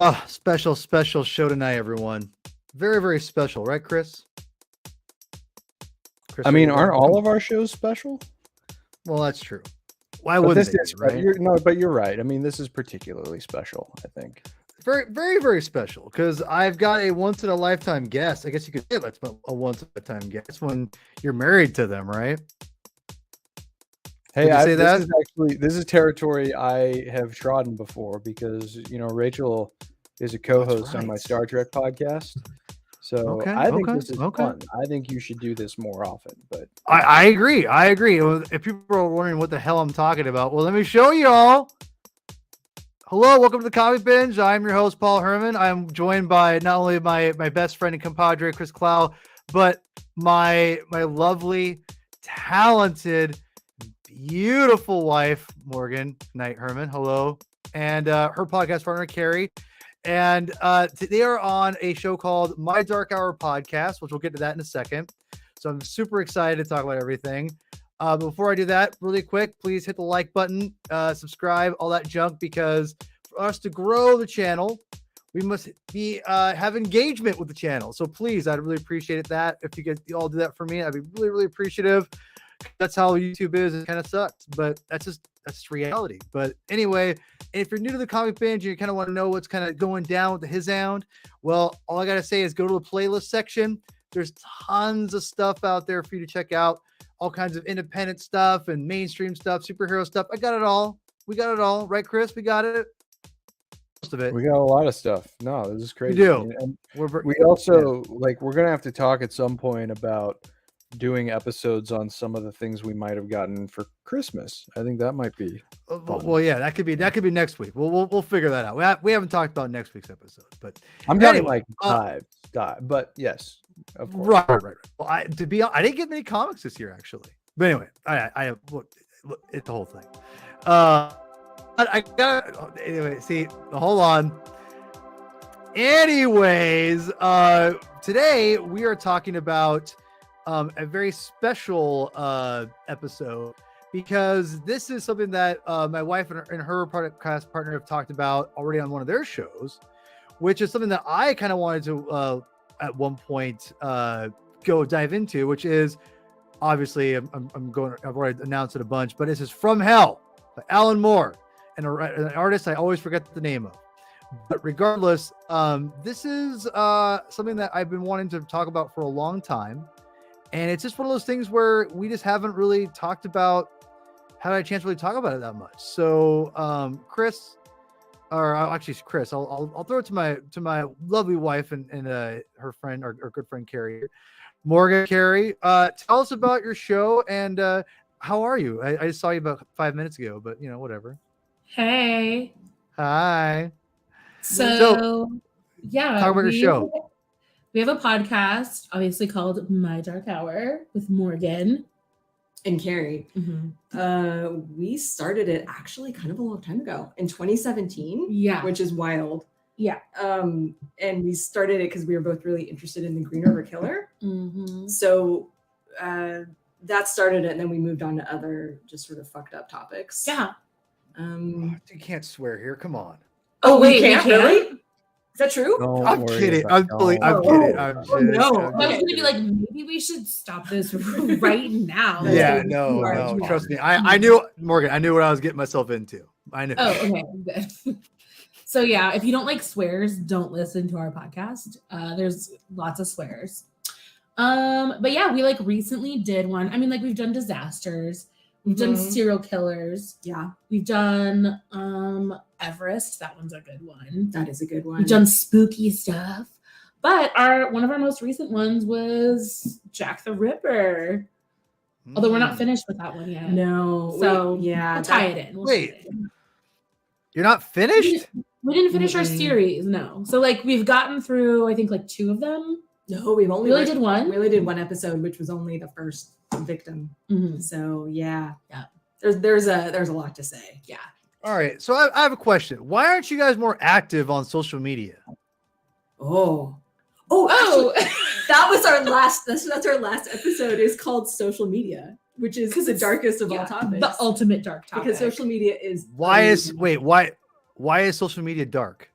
Oh, special show tonight, everyone. Very, very special, right, Chris? I mean, aren't all of our shows special? Well, that's true. Why But wouldn't this they is be, right? but you're right. I mean, this is particularly special, I think. Very, very, very special because I've got a once in a lifetime guest. I guess you could say that's a once in a time guest when you're married to them, right? Hey, say that? This is territory I have trodden before because Rachel is a co-host on my Star Trek podcast. So I think this is fun. I think you should do this more often. But I agree. I agree. If people are wondering what the hell I'm talking about, well, let me show you all. Hello, welcome to the Comic Binge. I'm your host, Paul Herman. I'm joined by not only my best friend and compadre, Chris Clow, but my lovely, talented, beautiful wife, Morgan Knight Herman. Hello. And her podcast partner, Carrie. And they are on a show called My Dark Hour Podcast, which we'll get to that in a second. So I'm super excited to talk about everything. Before I do that, really quick, please hit the like button, subscribe, all that junk, because for us to grow the channel, we must be have engagement with the channel. So please, I'd really appreciate that. If you could all do that for me, I'd be really, really appreciative. That's how YouTube is. It kind of sucks, but that's just reality. But anyway, if you're new to the Comic Binge and you kind of want to know what's kind of going down with the Hisound, well, all I got to say is go to the playlist section. There's tons of stuff out there for you to check out. All kinds of independent stuff and mainstream stuff, superhero stuff. I got it all. We got it all. Right, Chris? We got it. Most of it. We got a lot of stuff. No, this is crazy. We do. And we also, we're going to have to talk at some point about doing episodes on some of the things we might have gotten for Christmas. I think that might be fun. Well, yeah, that could be next week. We'll figure that out. We haven't talked about next week's episode, but I'm talking like five. But yes, of course. Right. Well, I didn't get many comics this year actually. But anyway, I look, it's the whole thing. I got anyway. See, hold on. Anyways, today we are talking about a very special episode because this is something that my wife and her podcast partner have talked about already on one of their shows, which is something that I kind of wanted to at one point go dive into, which is obviously I've already announced it a bunch, but this is From Hell by Alan Moore and an artist I always forget the name of. But regardless, this is something that I've been wanting to talk about for a long time. And it's just one of those things where we just haven't really talked about, had a chance to really talk about it that much. So, Chris, I'll throw it to my lovely wife and her friend, our good friend Carrie, Morgan. Carrie, tell us about your show and how are you? I just saw you about 5 minutes ago, but whatever. Hey. Hi. So yeah, talk about your show. We have a podcast, obviously called My Dark Hour with Morgan and Carrie. Mm-hmm. We started it actually kind of a long time ago in 2017. Yeah, which is wild. Yeah. And we started it because we were both really interested in the Green River Killer. Mm-hmm. So that started it, and then we moved on to other just sort of fucked up topics. Yeah. You can't swear here. Come on. Oh wait, we can't really? Is that true? I'm kidding. I'm kidding. No. I was gonna be like, maybe we should stop this right now. Yeah, no. Trust me. I knew, Morgan. I knew what I was getting myself into. I knew. Oh, okay, good. So yeah, if you don't like swears, don't listen to our podcast. There's lots of swears. But yeah, we recently did one. I mean, we've done disasters. We've done serial killers. Yeah. We've done Everest. That one's a good one. That is a good one. We've done spooky stuff. But one of our most recent ones was Jack the Ripper. Although we're not finished with that one yet. No. So we'll tie it in. You're not finished? We didn't finish our series, no. So we've gotten through, I think, 2 of them. No, we've only did one. We only did one episode, which was only the first victim. Mm-hmm. So yeah. There's a lot to say. Yeah. All right. So I have a question. Why aren't you guys more active on social media? Actually, that was our last. That's our last episode. Is called social media, which is the darkest of all topics. The ultimate dark topic. Because social media is Why is social media dark?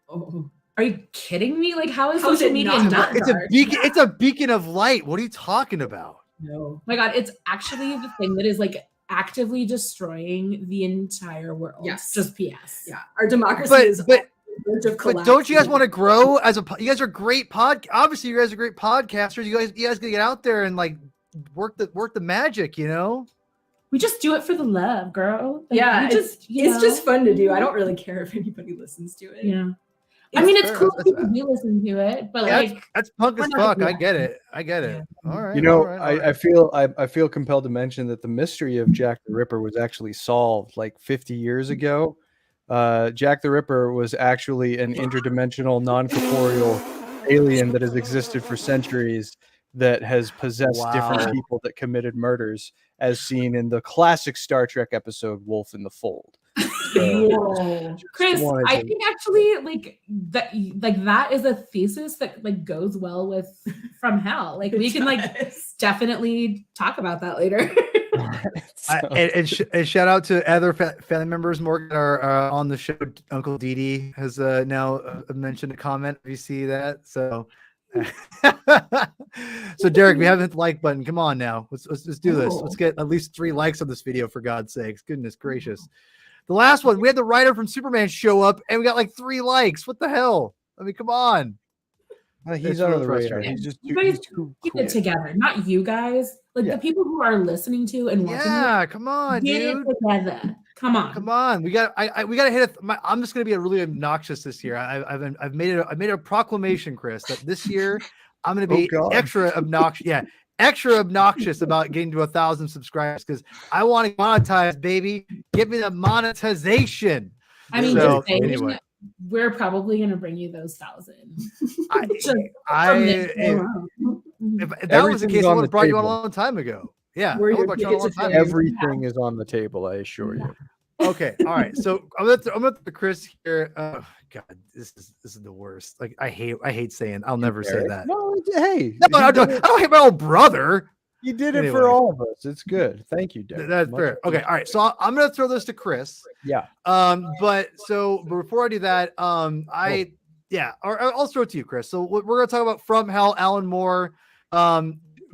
Oh. Are you kidding me? Like, how is How is social it media not not It's a dark? beacon. It's a beacon of light. What are you talking about? No. Oh my God, it's actually the thing that is like actively destroying the entire world. Yes. Just PS. Yeah. Our democracy But- is but- on the verge of But don't you guys collapse. want to grow as you guys are great obviously you guys are great podcasters. You guys gonna get out there and like work the magic, you know? We just do it for the love, girl. Like, Yeah, we just, it's just fun to do. I don't really care if anybody listens to it. Yeah. I mean, it's fair. cool That's- people do listen to it, but Yeah, like, that's punk as we're not fuck. I gonna- get it. Yeah. All right. You know, all right. I feel compelled to mention that the mystery of Jack the Ripper was actually solved like 50 years ago. Jack the Ripper was actually an interdimensional, non-corporeal alien that has existed for centuries that has possessed different Wow. people that committed murders, as seen in the classic Star Trek episode Wolf in the Fold. Whoa. Chris, wanted I to- think actually like that is a thesis that like goes well with From Hell. Like we can like definitely talk about that later. And shout out to other family members. Morgan are on the show. Uncle Didi has now mentioned a comment. If you see that, so so Derek, we haven't hit the like button. Come on now, let's do this. Oh. Let's get at least 3 likes on this video for God's sakes. Goodness gracious. The last one, we had the writer from Superman show up, and we got like 3 likes. What the hell? I mean, come on. He's It's under really the radar. frustrating. He's just You too, guys he's too Keep cool. it together, not you guys. Like Yeah. the people who are listening to and watching Yeah, come on, it, get dude. it together. Come on. Come on, we got. We got to hit. I'm just gonna be really obnoxious this year. I've made a proclamation, Chris, that this year I'm gonna be God. extra obnoxious. Yeah, extra obnoxious about getting to 1,000 subscribers because I want to monetize, baby. Give me the monetization. I mean, So, just saying, anyway. we're probably gonna bring you those 1,000. I, Just from I this if, alone. if that was the Everything's case, I on would the have brought you on a table. long time ago. Yeah, We're I your would've brought you on a long tickets to time fame. ago. Everything is on the table, I assure you. Okay, all right. So I'm gonna Chris here. Oh God, this is the worst. Like I hate saying. I'll never say Eric? that. No, hey, No, I don't hate my old brother. you did it Anyway. for all of us. It's good. Thank you, Derek. That's Much fair. Okay, all right. So I'm gonna throw this to Chris. Yeah. But before I do that, I'll throw it to you, Chris. So we're gonna talk about From Hell, Alan Moore.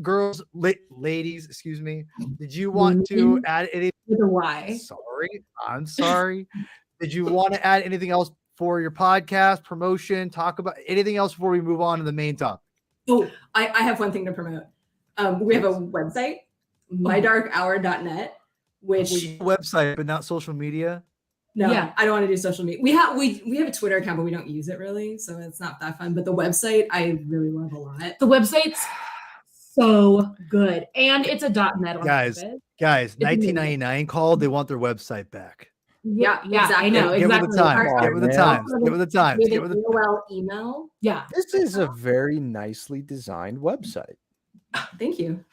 Girls, ladies, excuse me. Did you want to Women. add anything? With a Y. Sorry, I'm sorry. Did you want to add anything else for your podcast promotion? Talk about anything else before we move on to the main topic? Oh, I have one thing to promote. We have a website, mydarkhour.net, which Website, but not social media. no, Yeah. I don't want to do social media. We have a Twitter account, but we don't use it really, so it's not that fun. But the website I really love a lot. The website's so good, and it's a .net on Guys, purpose. Guys, It's amazing. 1999 called. They want their website back. Yeah, yeah, exactly. I know Get exactly. with the times. Our- Get with the man. times. Get with the times. We Get have with an the AOL email. Yeah, This is a very nicely designed website. Thank you.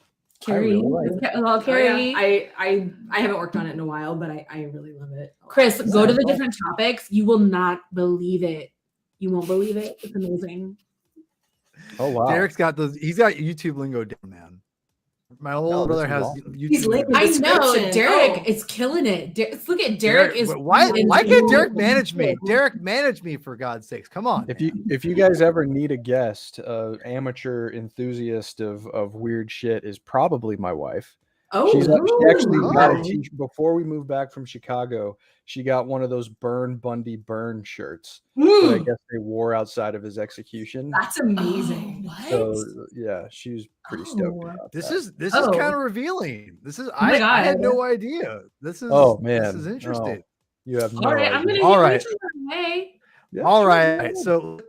Carrie. really like it. Well, Oh, Carrie. yeah. I haven't worked on it in a while, but I really love it. a lot. Chris, go to the Yeah. different topics. You will not believe it. You won't believe it. It's amazing. Oh wow. Derek's got those. He's got YouTube lingo down, man. My older Oh, this brother is has awesome. YouTube. He's lingo. linking I know description. Derek Oh. is killing it. Look at Derek is. but why in can't the- Derek manage me? Derek manage me for God's sakes. Come on. If you guys ever need a guest, amateur enthusiast of weird shit is probably my wife. Oh, She actually got a Oh. t- before we moved back from Chicago. She got one of those Burn Bundy burn shirts that I Mm, guess they wore outside of his execution. that's amazing. Oh, what? So yeah, she was pretty stoked Oh. about This that. is Oh. kind of revealing. This is my I had God. no idea. This is Oh, man. This is interesting. You have no All right, I'm idea. gonna All give right. Rachel her way. Yeah, All sure, right. yeah. So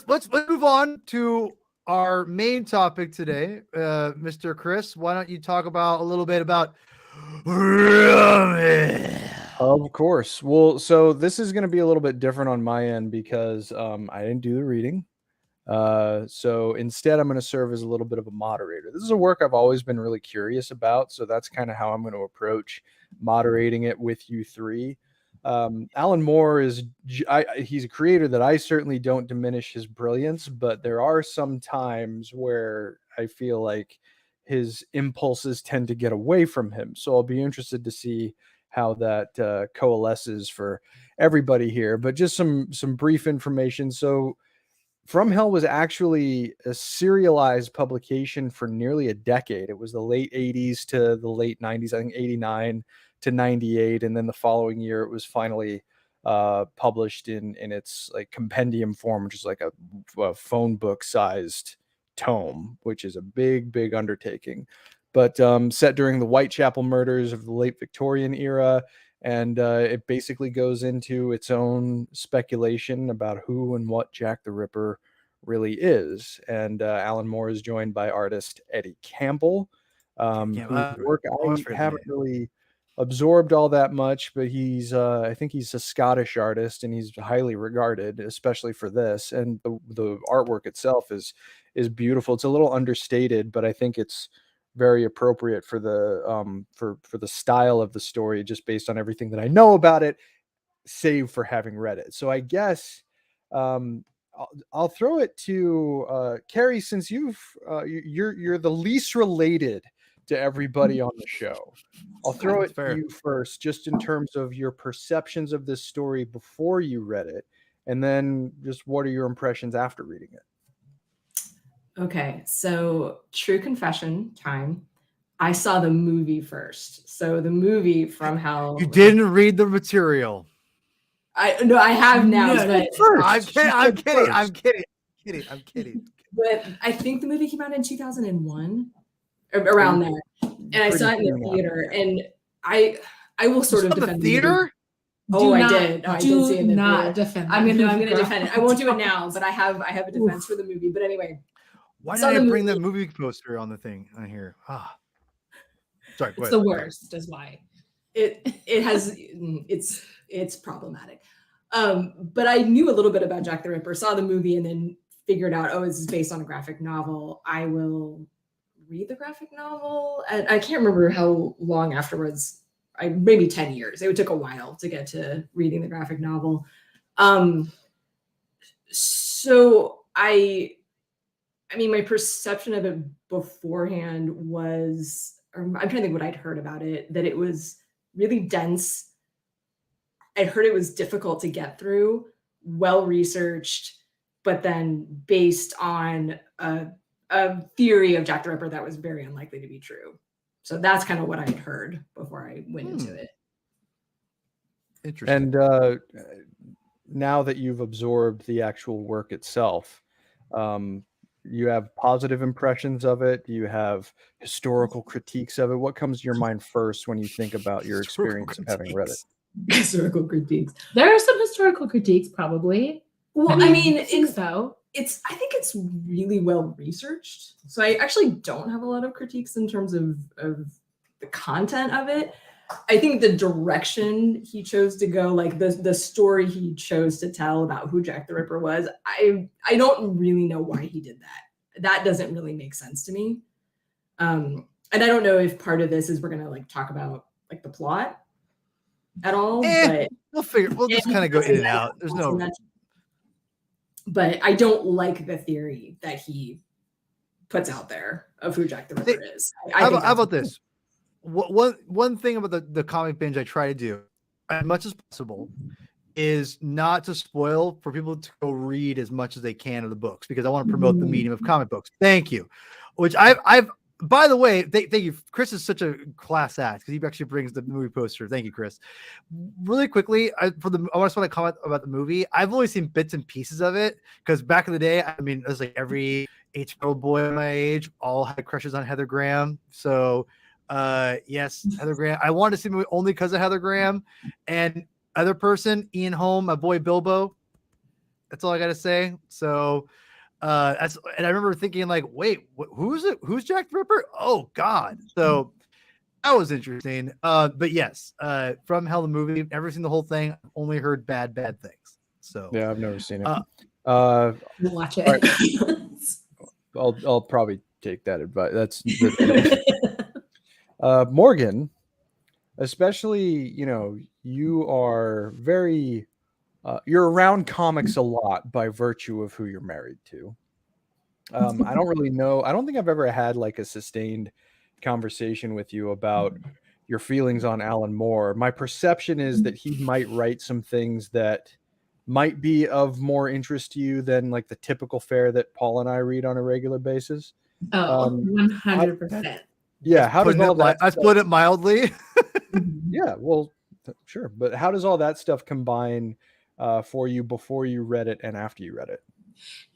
let's move on to our main topic today. Mr. Chris, why don't you talk about a little bit about Of course. Well, so this is going to be a little bit different on my end because I didn't do the reading. So instead, I'm going to serve as a little bit of a moderator. This is a work I've always been really curious about. So that's kind of how I'm going to approach moderating it with you three. Alan Moore he's a creator that I certainly don't diminish his brilliance, but there are some times where I feel like his impulses tend to get away from him. So I'll be interested to see how that coalesces for everybody here. But just some brief information. So From Hell was actually a serialized publication for nearly a decade. It was the late 80s to the late 90s, I think 89 to 98. And then the following year, it was finally published in its like compendium form, which is like a phone book sized tome, which is a big undertaking. But set during the Whitechapel murders of the late Victorian era. And it basically goes into its own speculation about who and what Jack the Ripper really is. And Alan Moore is joined by artist Eddie Campbell, whose work I haven't really absorbed all that much, but I think he's a Scottish artist and he's highly regarded, especially for this. And the artwork itself is beautiful. It's a little understated, but I think it's very appropriate for the style of the story, just based on everything that I know about it, save for having read it. So I guess I'll throw it to Carrie, since you're the least related to everybody on the show. I'll throw it to you first, just in terms of your perceptions of this story before you read it, and then just what are your impressions after reading it? Okay, so true confession time. I saw the movie first. So the movie From Hell. You didn't read the material. I have now. But I'm kidding. But I think the movie came out in 2001, around there, and I saw it in the theater. And I will sort of defend the theater. I did. I did see it in the theater. Defend. I'm gonna defend it. I won't do it now, but I have a defense for the movie. But anyway. Why did I bring that movie poster on the thing on here? Sorry, it's the worst. Is why it has it's problematic. But I knew a little bit about Jack the Ripper, saw the movie, and then figured out, this is based on a graphic novel. I will read the graphic novel, and I can't remember how long afterwards. Maybe 10 years. It took a while to get to reading the graphic novel. So I mean, my perception of it beforehand was, I'm trying to think what I'd heard about it, that it was really dense. I'd heard it was difficult to get through, well-researched, but then based on a theory of Jack the Ripper that was very unlikely to be true. So that's kind of what I had heard before I went into it. Interesting. And now that you've absorbed the actual work itself, you have positive impressions of it? Do you have historical critiques of it? What comes to your mind first when you think about your experience of having read it? Historical critiques. There are some historical critiques, probably. Well, I mean, I think so. I think it's really well researched. So I actually don't have a lot of critiques in terms of the content of it. I think the direction he chose to go, like the story he chose to tell about who Jack the Ripper was, I don't really know why he did that. That doesn't really make sense to me. And I don't know if part of this is we're gonna like talk about like the plot at all. But we'll just kind of go in and out. There's no. But I don't like the theory that he puts out there of who Jack the Ripper is. How about this? One thing about the comic binge I try to do as much as possible is not to spoil for people to go read as much as they can of the books, because I want to promote the medium of comic books. Thank you. Which I've by the way, thank you. Chris is such a class act because he actually brings the movie poster. Thank you, Chris. Really quickly, I just want to comment about the movie. I've only seen bits and pieces of it because back in the day, I mean, it was like every 8-year-old boy my age all had crushes on Heather Graham. So yes, Heather Graham. I wanted to see the movie only because of Heather Graham. And other person, Ian Holm, my boy Bilbo. That's all I gotta say. So and I remember thinking like, wait, who's it? Who's Jack the Ripper? Oh God. So that was interesting. But yes, From Hell the movie, never seen the whole thing. I've only heard bad things. So yeah, I've never seen it. Watch it. Right. I'll probably take that advice. That's Morgan, especially, you are very you're around comics a lot by virtue of who you're married to. I don't really know. I don't think I've ever had like a sustained conversation with you about your feelings on Alan Moore. My perception is that he might write some things that might be of more interest to you than like the typical fare that Paul and I read on a regular basis. 100%. Yeah, how does all that? I put it mildly. Yeah, well, sure, but how does all that stuff combine for you before you read it and after you read it?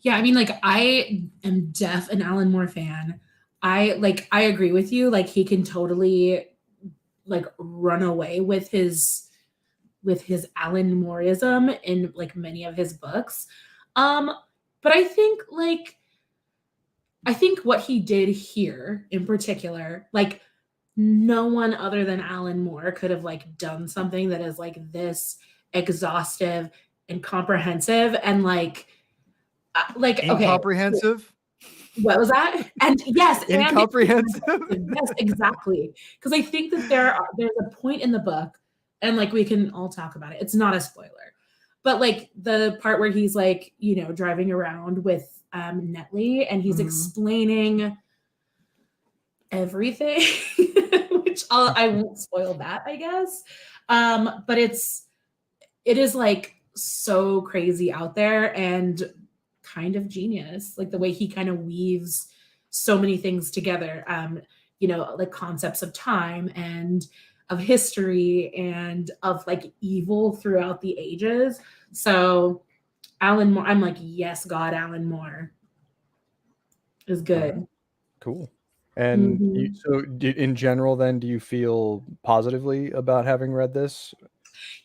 Yeah, I mean, like, I am an Alan Moore fan. I agree with you. Like, he can totally like run away with his Alan Mooreism in like many of his books. But I think what he did here in particular, like no one other than Alan Moore could have like done something that is like this exhaustive and comprehensive and like incomprehensive. What was that? And yes, incomprehensive. Yes, exactly. Because I think that there's a point in the book, and like we can all talk about it. It's not a spoiler, but like the part where he's like, you know, driving around with Netley, and he's explaining everything, which I won't spoil that, I guess. But it is like so crazy out there and kind of genius, like the way he kind of weaves so many things together, you know, like concepts of time and of history and of like evil throughout the ages. So Alan Moore, I'm like, yes, God, Alan Moore is good. Cool. And so in general, then, do you feel positively about having read this?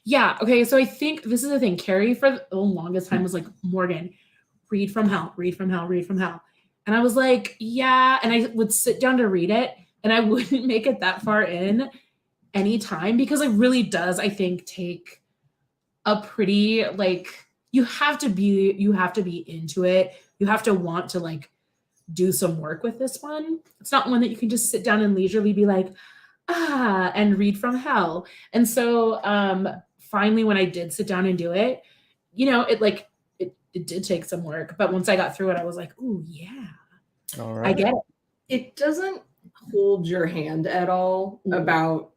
Yeah. Okay. So I think this is the thing. Carrie for the longest time was like, Morgan, read from hell, read from hell, read from hell. And I was like, yeah. And I would sit down to read it and I wouldn't make it that far in any time because it really does, I think, take a pretty, like, you have to be into it. You have to want to like do some work with this one. It's not one that you can just sit down and leisurely be like, and read from hell. And so finally, when I did sit down and do it, you know, it did take some work, but once I got through it, I was like, "Ooh, yeah, all right." I get it." It doesn't hold your hand at all about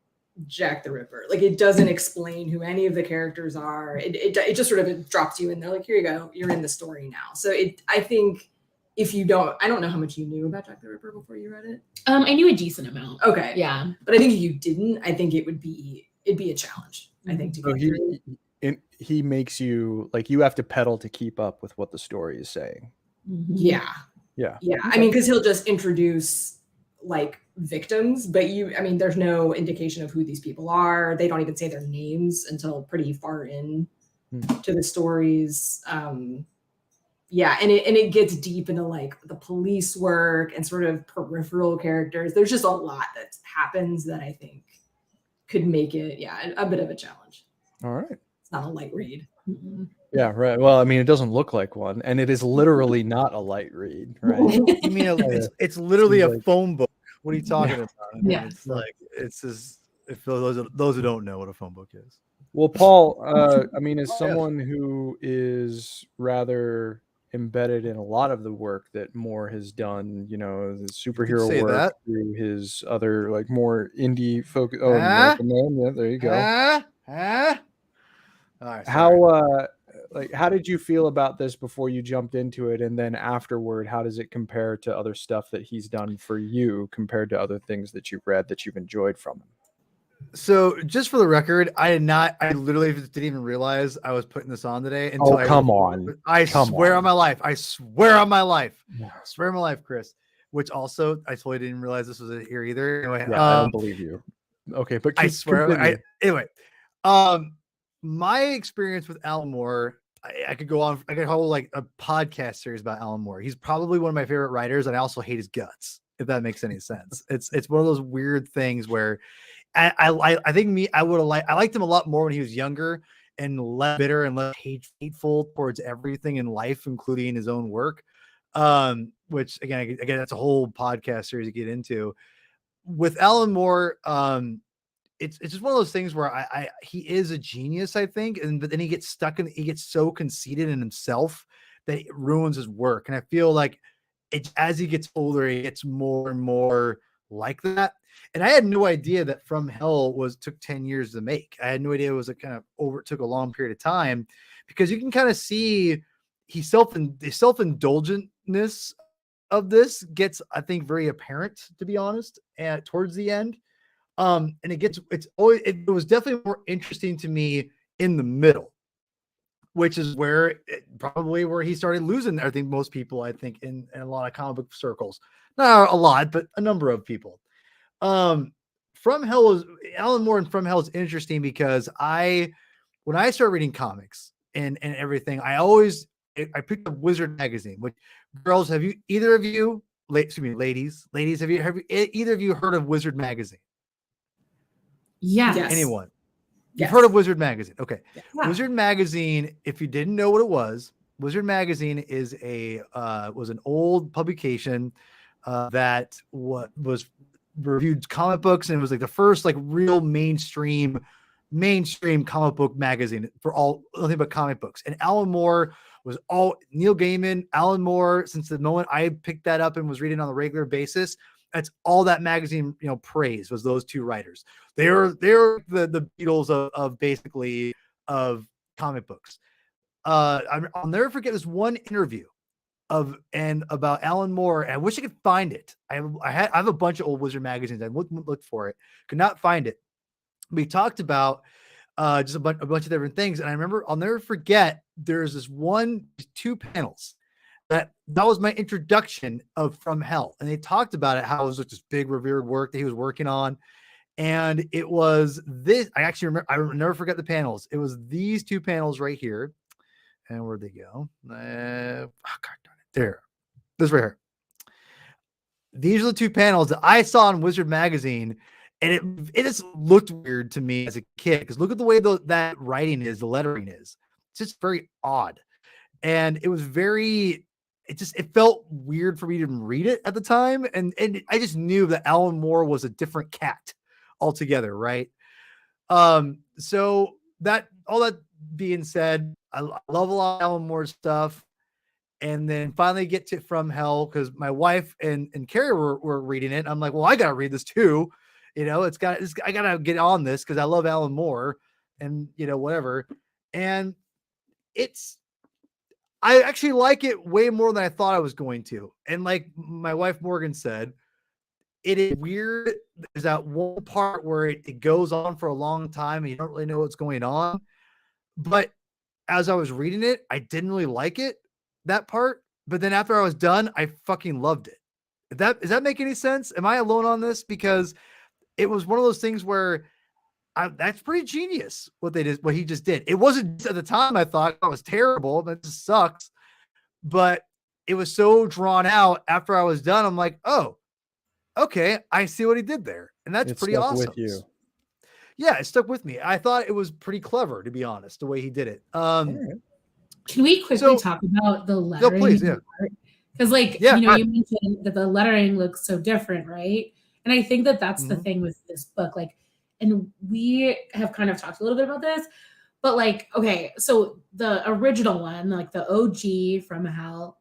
Jack the Ripper. Like, it doesn't explain who any of the characters are. It just sort of drops you in there. Like, here you go, you're in the story now. So I think if you don't, I don't know how much you knew about Jack the Ripper before you read it. I knew a decent amount. Okay, yeah, but I think if you didn't, I think it'd be a challenge. I think to get through. He makes you like you have to pedal to keep up with what the story is saying. Yeah. Okay. I mean, because he'll just introduce like victims, but there's no indication of who these people are. They don't even say their names until pretty far in to the stories. And it gets deep into like the police work and sort of peripheral characters. There's just a lot that happens that I think could make it, a bit of a challenge. All right. It's not a light read. Yeah, right. Well, I mean, it doesn't look like one, and it is literally not a light read, right? You mean it's literally a phone book? What are you talking about? I mean, yeah, it's like it's just if those who don't know what a phone book is. Well, Paul, I mean, as someone who is rather embedded in a lot of the work that Moore has done, you know, the superhero work through his other like more indie focus. Oh, American Man. Yeah, there you go. All right, how did you feel about this before you jumped into it, and then afterward, how does it compare to other stuff that he's done for you compared to other things that you've read that you've enjoyed from him? So, just for the record, I literally didn't even realize I was putting this on today. Come on! I swear on my life, Chris. Which also, I totally didn't realize this was here either. Anyway, I don't believe you. Okay, but I swear. Anyway, my experience with Alan Moore, I could go on. I could hold like a podcast series about Alan Moore. He's probably one of my favorite writers, and I also hate his guts. If that makes any sense, it's one of those weird things where I think I liked him a lot more when he was younger and less bitter and less hateful towards everything in life, including his own work. Which again, that's a whole podcast series to get into. With Alan Moore, it's just one of those things where he is a genius, I think, but then he gets he gets so conceited in himself that it ruins his work. And I feel like as he gets older, he gets more and more like that. And I had no idea that From Hell took 10 years to make. I had no idea it was took a long period of time, because you can kind of see the self-indulgentness of this gets, I think, very apparent, to be honest, towards the end. And it was definitely more interesting to me in the middle, which is probably where he started losing, I think, most people, I think, in a lot of comic book circles. Not a lot, but a number of people. Alan Moore and From Hell is interesting because when I started reading comics and everything, I picked up Wizard magazine. Which, girls, have you, either of you, ladies, have either of you heard of Wizard magazine? Yeah. Yes. Anyone? Yes. You've heard of Wizard magazine? Okay. Yeah. Wizard magazine, if you didn't know what it was, Wizard magazine is was an old publication that was reviewed comic books, and it was like the first like real mainstream comic book magazine for nothing but comic books. And Alan Moore was Neil Gaiman, Alan Moore. Since the moment I picked that up and was reading on a regular basis, that's all that magazine, praised was those two writers. They're the Beatles of basically of comic books. I'll never forget this one interview about Alan Moore. And I wish I could find it. I have a bunch of old Wizard magazines. I looked for it, could not find it. We talked about just a bunch of different things. And I remember, I'll never forget, there's two panels that was my introduction of From Hell. And they talked about it, how it was just this big revered work that he was working on. And it was this, I will never forget the panels. It was these two panels right here. And where'd they go? God darn it. There. This right here. These are the two panels that I saw in Wizard magazine. And it just looked weird to me as a kid, because look at the way that writing is, the lettering is. It's just very odd. And it was it felt weird for me to even read it at the time. And I just knew that Alan Moore was a different cat altogether, right? So all that being said, I love a lot of Alan Moore stuff. And then finally get to From Hell, because my wife and Carrie were reading it. I'm like, well, I got to read this too. I got to get on this because I love Alan Moore and, whatever. And I actually like it way more than I thought I was going to. And like my wife Morgan said, it is weird. There's that one part where it goes on for a long time and you don't really know what's going on. But as I was reading it, I didn't really like it, that part. But then after I was done, I fucking loved it. Does that make any sense? Am I alone on this? Because it was one of those things where that's pretty genius what he just did. It wasn't at the time I thought it was terrible. That just sucks. But it was so drawn out after I was done. I'm like, oh, okay, I see what he did there. And that's pretty awesome. With you. Yeah, it stuck with me. I thought it was pretty clever, to be honest, the way he did it. Can we quickly talk about the lettering? No, please, yeah. Because you mentioned that the lettering looks so different, right? And I think that that's the thing with this book. And we have kind of talked a little bit about this, but okay, so the original one, the OG From Hell,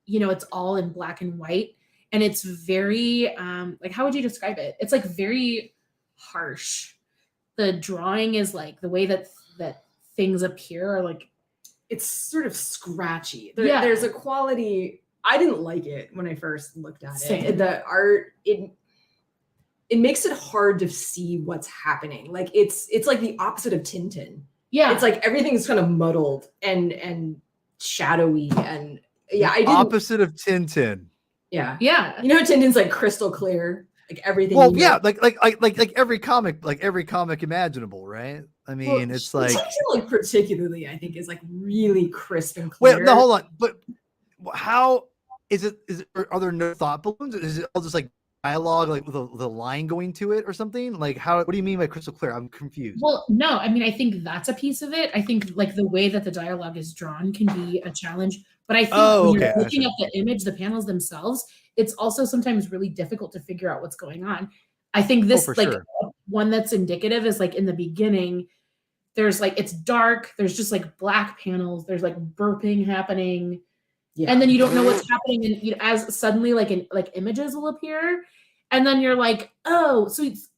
it's all in black and white, and it's very, how would you describe it? It's very harsh. The drawing is the way that things appear are it's sort of scratchy. There's a quality. I didn't like it when I first looked at it. The art, it makes it hard to see what's happening. It's like the opposite of Tintin. Yeah. It's everything's kind of muddled and shadowy and opposite of Tintin. Yeah. Yeah. Tintin's crystal clear. Everything. Well, yeah, like every comic imaginable, right? I mean, it's particularly, I think, is really crisp and clear. Wait, no, hold on. But how is it? Are there no thought balloons? Is it all just dialogue, with a line going to it or something? What do you mean by crystal clear? I'm confused. Well, no, I mean, I think that's a piece of it. I think the way that the dialogue is drawn can be a challenge. But I think when you're looking at the image, the panels themselves, it's also sometimes really difficult to figure out what's going on. I think this one that's indicative is in the beginning, there's it's dark, there's just black panels, there's burping happening, and then you don't know what's happening, and as suddenly images will appear, And then you're like, oh, so it's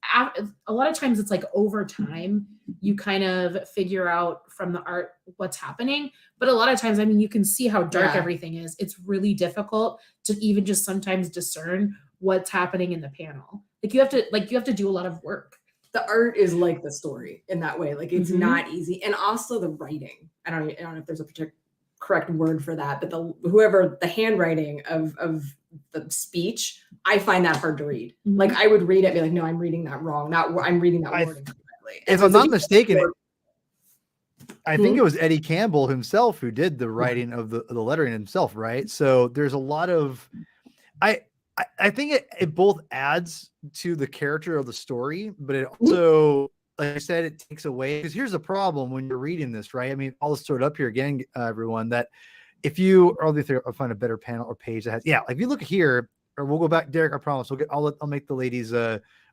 a lot of times it's like over time you kind of figure out from the art what's happening. But a lot of times, I mean, you can see how dark everything is. It's really difficult to even just sometimes discern what's happening in the panel. Like you have to do a lot of work. The art is like the story in that way. Like it's not easy. And also the writing. I don't know if there's a particular correct word for that, but the handwriting of the speech, I find that hard to read. Like I would read it and be like, no, I'm reading that wrong. I'm reading that word incorrectly. If I'm not mistaken, I think it was Eddie Campbell himself who did the writing of the lettering himself, right? So there's a lot of I think it both adds to the character of the story, but it also, like I said, it takes away, because here's the problem when you're reading this, right? I mean, I'll just throw it up here again, everyone, that if you, or I'll find a better panel or page that has, like if you look here, or we'll go back, Derek, I promise, I'll make the ladies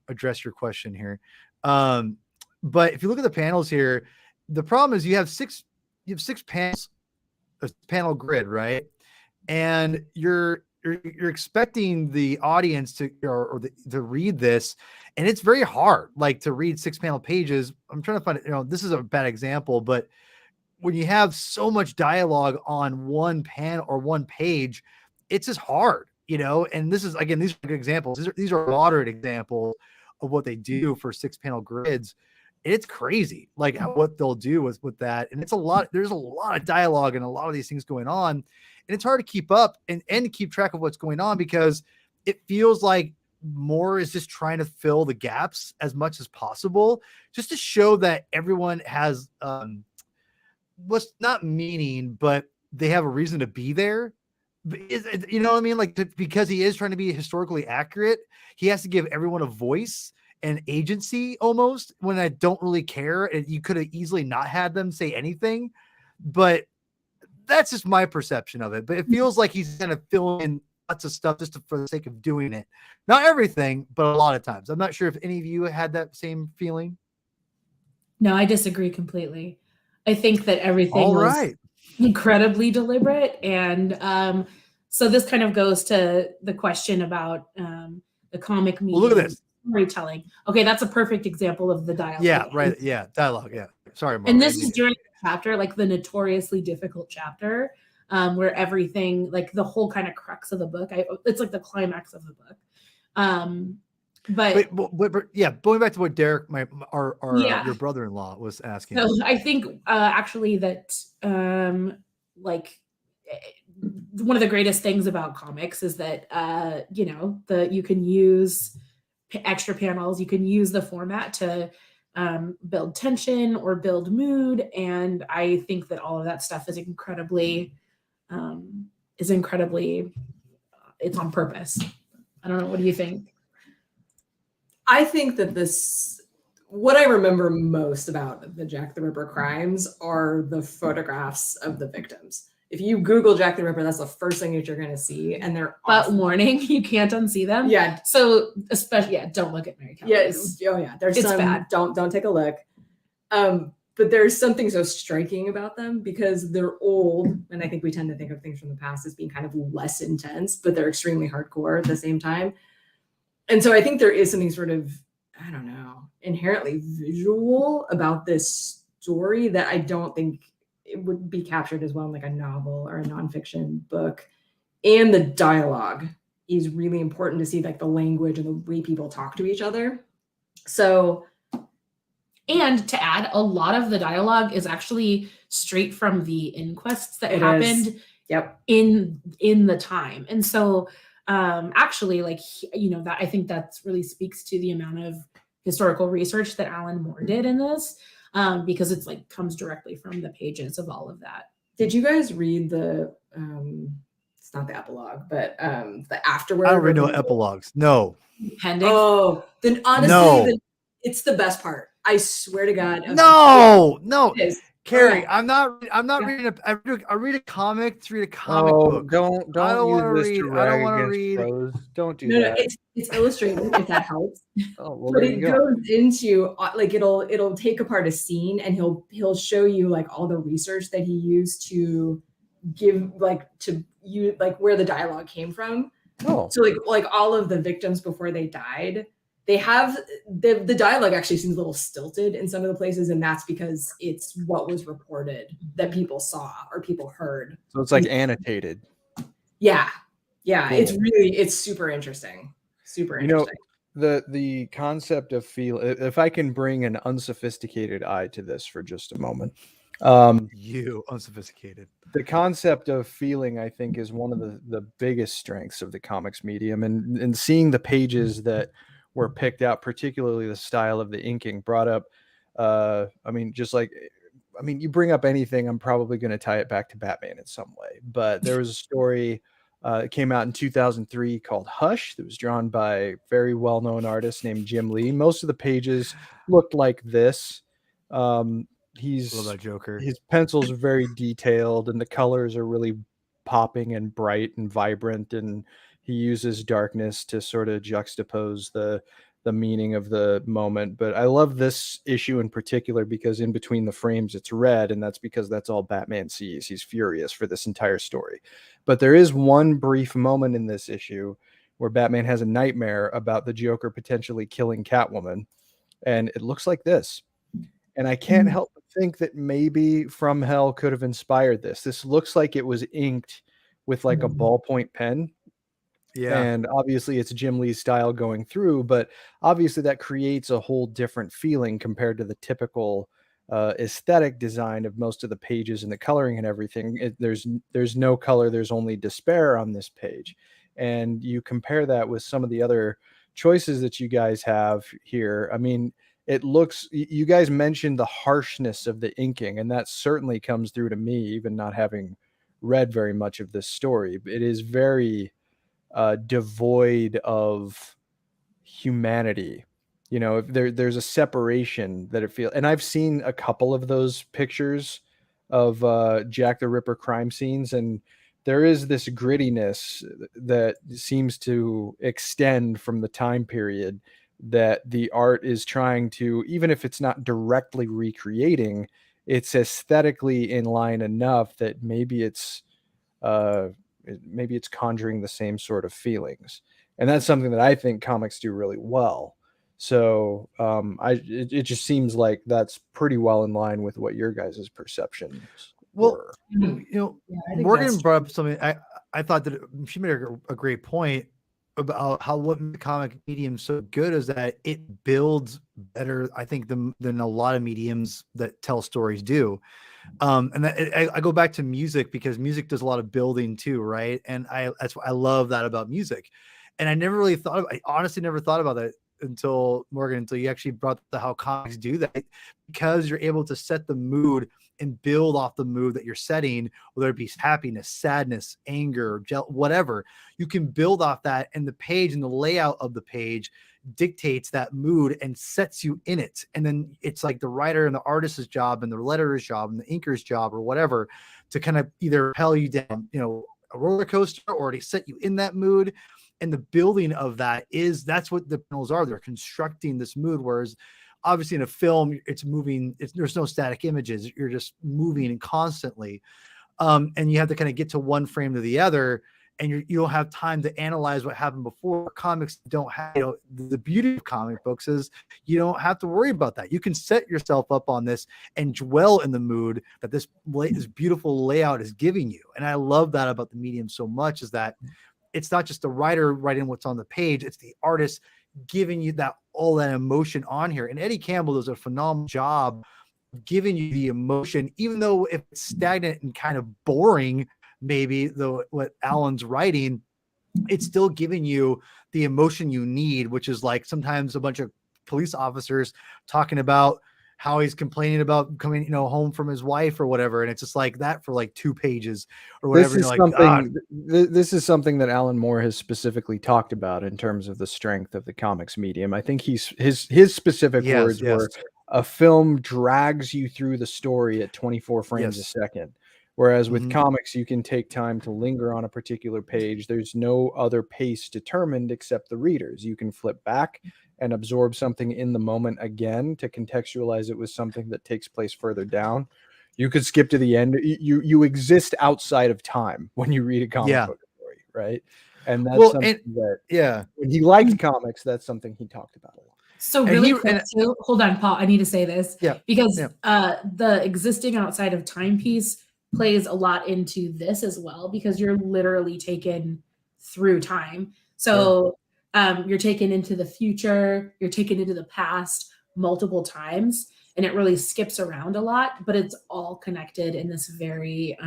address your question here. But if you look at the panels here, the problem is you have six panels, a panel grid, right? And you're expecting the audience to read this, and it's very hard, like to read 6 panel pages. I'm trying to find it. This is a bad example, but when you have so much dialogue on one panel or one page, it's just hard, and this is, again, these are good examples. These are moderate examples of what they do for 6 panel grids. It's crazy, like what they'll do with that. And there's a lot of dialogue and a lot of these things going on. And it's hard to keep up and keep track of what's going on, because it feels like more is just trying to fill the gaps as much as possible, just to show that everyone has what's not meaning, but they have a reason to be there. You know what I mean? Like, because he is trying to be historically accurate, he has to give everyone a voice and agency almost, when I don't really care. And you could have easily not had them say anything, but that's just my perception of it. But it feels like he's kind of filling in lots of stuff just for the sake of doing it. Not everything, but a lot of times. I'm not sure if any of you had that same feeling. No, I disagree completely. I think that everything was incredibly deliberate. And so this kind of goes to the question about the comic medium. Well, look at this. Storytelling. Okay, that's a perfect example of the dialogue. Yeah, right. Yeah, dialogue. Yeah. Sorry, Mark. And this is during the chapter, like the notoriously difficult chapter, where everything, like the whole kind of crux of the book, it's like the climax of the book. But going back to what Derek, your brother-in-law, was asking. So I think actually that like one of the greatest things about comics is that you can use extra panels, you can use the format to build tension or build mood, and I think that all of that stuff is incredibly it's on purpose. I don't know, what do you think? I think that what I remember most about the Jack the Ripper crimes are the photographs of the victims. If you Google Jack the Ripper, that's the first thing that you're going to see. And they're awesome. But warning, you can't unsee them. Yeah. So especially, don't look at Mary Kelly. Yes. Oh yeah. It's bad. Don't take a look. But there's something so striking about them because they're old. And I think we tend to think of things from the past as being kind of less intense, but they're extremely hardcore at the same time. And so I think there is something sort of, I don't know, inherently visual about this story that I don't think it would be captured as well in like a novel or a nonfiction book. And the dialogue is really important to see, like the language and the way people talk to each other. So, and to add, a lot of the dialogue is actually straight from the inquests that happened in the time. And so actually, like, that I think that really speaks to the amount of historical research that Alan Moore did in this. Because it's like comes directly from the pages of all of that. Did you guys read the it's not the epilogue, but the afterword? I don't really know epilogues. No. Appendix? Oh, then honestly, it's the best part. I swear to God. No. Carrie, Oh. I'm not reading I read a comic to read a comic book. Don't use this to rag I don't want to against read. prose. Don't do No, that. it's illustrated if that helps. Oh, well, But there it you go. goes into like it'll take apart a scene and he'll show you like all the research that he used to give like to you like where the dialogue came from. Oh, so like all of the victims before they died, they have the dialogue actually seems a little stilted in some of the places, and that's because it's what was reported that people saw or people heard. So it's like annotated. Yeah. Cool. It's super interesting. Super interesting. The concept of feel, if I can bring an unsophisticated eye to this for just a moment. You unsophisticated. The concept of feeling, I think, is one of the biggest strengths of the comics medium, and seeing the pages that were picked out, particularly the style of the inking, brought up. You bring up anything, I'm probably going to tie it back to Batman in some way. But there was a story that came out in 2003 called Hush that was drawn by a very well-known artist named Jim Lee. Most of the pages looked like this. Love that Joker. His pencils are very detailed, and the colors are really popping and bright and vibrant, and he uses darkness to sort of juxtapose the meaning of the moment. But I love this issue in particular because in between the frames it's red, and that's because that's all Batman sees. He's furious for this entire story. But there is one brief moment in this issue where Batman has a nightmare about the Joker potentially killing Catwoman, and it looks like this. And I can't help but think that maybe From Hell could have inspired this. This looks like it was inked with like a ballpoint pen. Yeah. And obviously it's Jim Lee's style going through, but obviously that creates a whole different feeling compared to the typical aesthetic design of most of the pages and the coloring and everything. There's no color. There's only despair on this page. And you compare that with some of the other choices that you guys have here. I mean, you guys mentioned the harshness of the inking, and that certainly comes through to me, even not having read very much of this story. It is very devoid of humanity. There's a separation that it feels, and I've seen a couple of those pictures of Jack the Ripper crime scenes, and there is this grittiness that seems to extend from the time period that the art is trying to, even if it's not directly recreating, it's aesthetically in line enough that maybe it's conjuring the same sort of feelings. And that's something that I think comics do really well. So it just seems like that's pretty well in line with what your guys' perceptions were. Morgan brought up something. I thought that she made a great point about how what the comic medium is so good is that it builds better, I think, than a lot of mediums that tell stories do. And I go back to music because music does a lot of building too, right? And I love that about music. And I honestly never thought about that until you actually brought up how comics do that, because you're able to set the mood and build off the mood that you're setting, whether it be happiness, sadness, anger, whatever. You can build off that, and the page and the layout of the page dictates that mood and sets you in it. And then it's like the writer and the artist's job and the letterer's job and the inker's job or whatever to kind of either propel you down, a roller coaster, or to set you in that mood. And the building of that's what the panels are. They're constructing this mood. Whereas obviously in a film, it's moving. There's no static images. You're just moving and constantly. And you have to kind of get to one frame to the other, and you don't have time to analyze what happened before. Comics don't have, the beauty of comic books is you don't have to worry about that. You can set yourself up on this and dwell in the mood that this beautiful layout is giving you. And I love that about the medium so much, is that it's not just the writer writing what's on the page, it's the artist giving you all that emotion on here. And Eddie Campbell does a phenomenal job giving you the emotion, even though if it's stagnant and kind of boring, maybe what Alan's writing, it's still giving you the emotion you need, which is like sometimes a bunch of police officers talking about how he's complaining about coming, home from his wife or whatever. And it's just like that for like 2 pages or whatever. This is something that Alan Moore has specifically talked about in terms of the strength of the comics medium. I think his specific words were, a film drags you through the story at 24 frames a second. Whereas with comics, you can take time to linger on a particular page. There's no other pace determined except the reader's. You can flip back and absorb something in the moment again to contextualize it with something that takes place further down. You could skip to the end. You exist outside of time when you read a comic book story, right? And that's something that when he liked comics, that's something he talked about a lot. So really quick too, hold on, Paul. I need to say this. Because the existing outside of time piece plays a lot into this as well, because you're literally taken through time. So you're taken into the future, you're taken into the past multiple times, and it really skips around a lot, but it's all connected in this very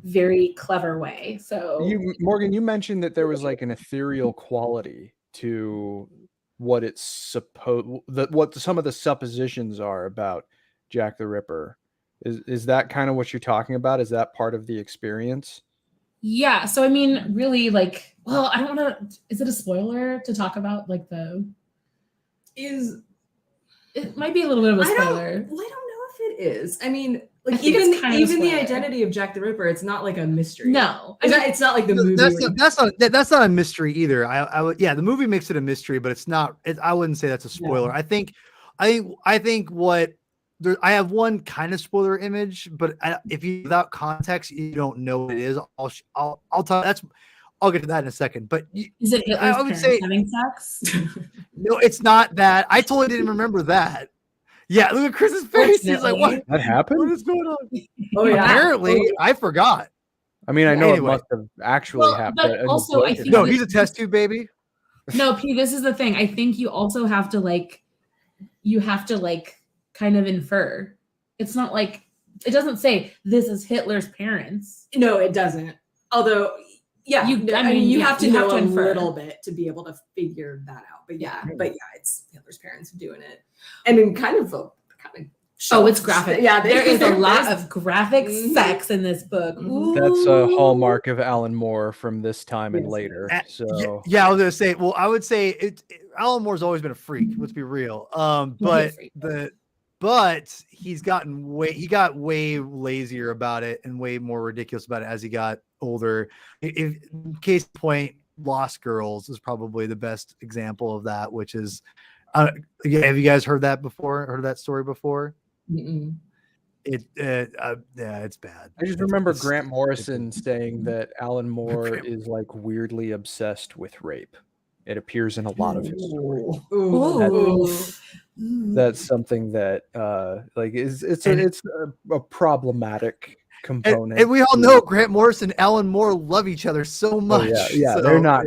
very clever way. So Morgan, you mentioned that there was like an ethereal quality to what it's what some of the suppositions are about Jack the Ripper. Is that kind of what you're talking about? Is that part of the experience? Yeah. So I mean, really, like, well, I don't want to. Is it a spoiler to talk about like It might be a little bit of a spoiler. I don't know if it is. I mean, like even the identity of Jack the Ripper, it's not like a mystery. No, it's not like the movie. That's not a mystery either. I would the movie makes it a mystery, but it's not. I wouldn't say that's a spoiler. No. I think what I have one kind of spoiler image, but if you without context you don't know what it is. I'll tell that's. I'll get to that in a second. But is it Hitler's I would say having sex? No, it's not that. I totally didn't remember that. Yeah, look at Chris's face. He's like, "What? That happened? What is going on?" Oh yeah. Apparently, I forgot. I mean, I know it must have actually happened. But also, I think no, he's a test tube baby. No, P. This is the thing. I think you also have to kind of infer. It's not like it doesn't say this is Hitler's parents. No, it doesn't. Although. Yeah, you have to know a little bit to be able to figure that out. But it's Hitler's parents doing it, and in kind of it's graphic. Yeah, there is a lot of graphic sex in this book. Ooh. That's a hallmark of Alan Moore from this time and later. So I was gonna say. Well, I would say Alan Moore's always been a freak. Let's be real. But he got way lazier about it and way more ridiculous about it as he got older. Case in point, Lost Girls is probably the best example of that, which is, have you guys heard that before? Heard that story before? Mm-mm. It's bad. I just remember Grant Morrison saying that Alan Moore is like weirdly obsessed with rape. It appears in a lot of his stories. That's something that it's a problematic component. And we all know Grant Morrison and Alan Moore love each other so much. So, they're not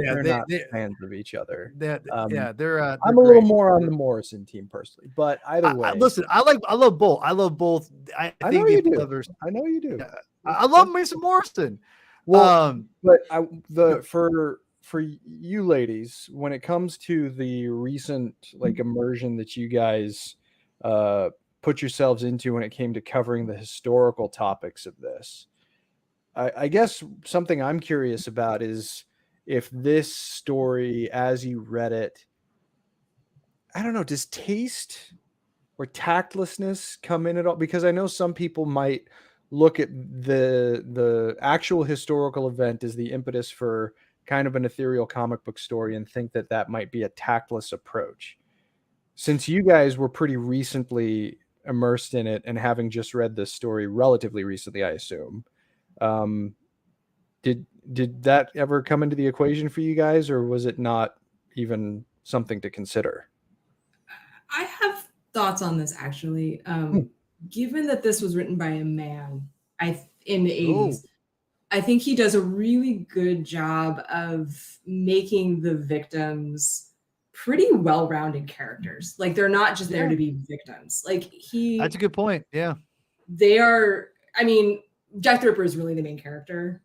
fans of each other. They're I'm a little more on the Morrison team personally, but either way. Listen, I love both. I love both. I know you do. I know you do. I love Mason Morrison. Well, but for you ladies, when it comes to the recent immersion that you guys put yourselves into when it came to covering the historical topics of this, I guess something I'm curious about is if this story, as you read it, I don't know, does taste or tactlessness come in at all? Because I know some people might look at the actual historical event as the impetus for kind of an ethereal comic book story and think that might be a tactless approach. Since you guys were pretty recently immersed in it and having just read this story relatively recently, I assume, did that ever come into the equation for you guys, or was it not even something to consider? I have thoughts on this actually. Given that this was written by a man, in the 80s, I think he does a really good job of making the victims pretty well-rounded characters. Like they're not just there to be victims. That's a good point. Yeah. They are, I mean, Jack the Ripper is really the main character,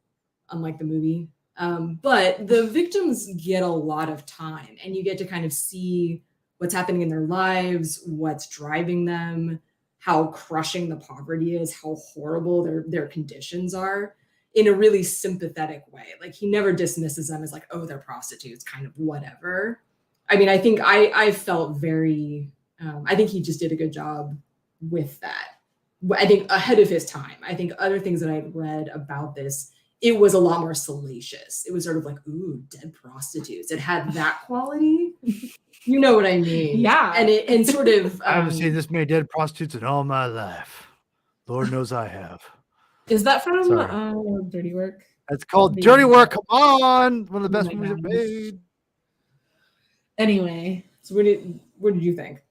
unlike the movie. But the victims get a lot of time and you get to kind of see what's happening in their lives, what's driving them, how crushing the poverty is, how horrible their conditions are, in a really sympathetic way. Like he never dismisses them as like, oh, they're prostitutes, kind of whatever. I mean, I think I felt very, I think he just did a good job with that. I think ahead of his time. I think other things that I'd read about this, it was a lot more salacious. It was sort of like, ooh, dead prostitutes. It had that quality. You know what I mean? Yeah. And sort of. I haven't seen this many dead prostitutes in all my life. Lord knows I have. Is that from Dirty Work? It's called Dirty Work. Come on, one of the best movies ever made. Anyway, so what did you think?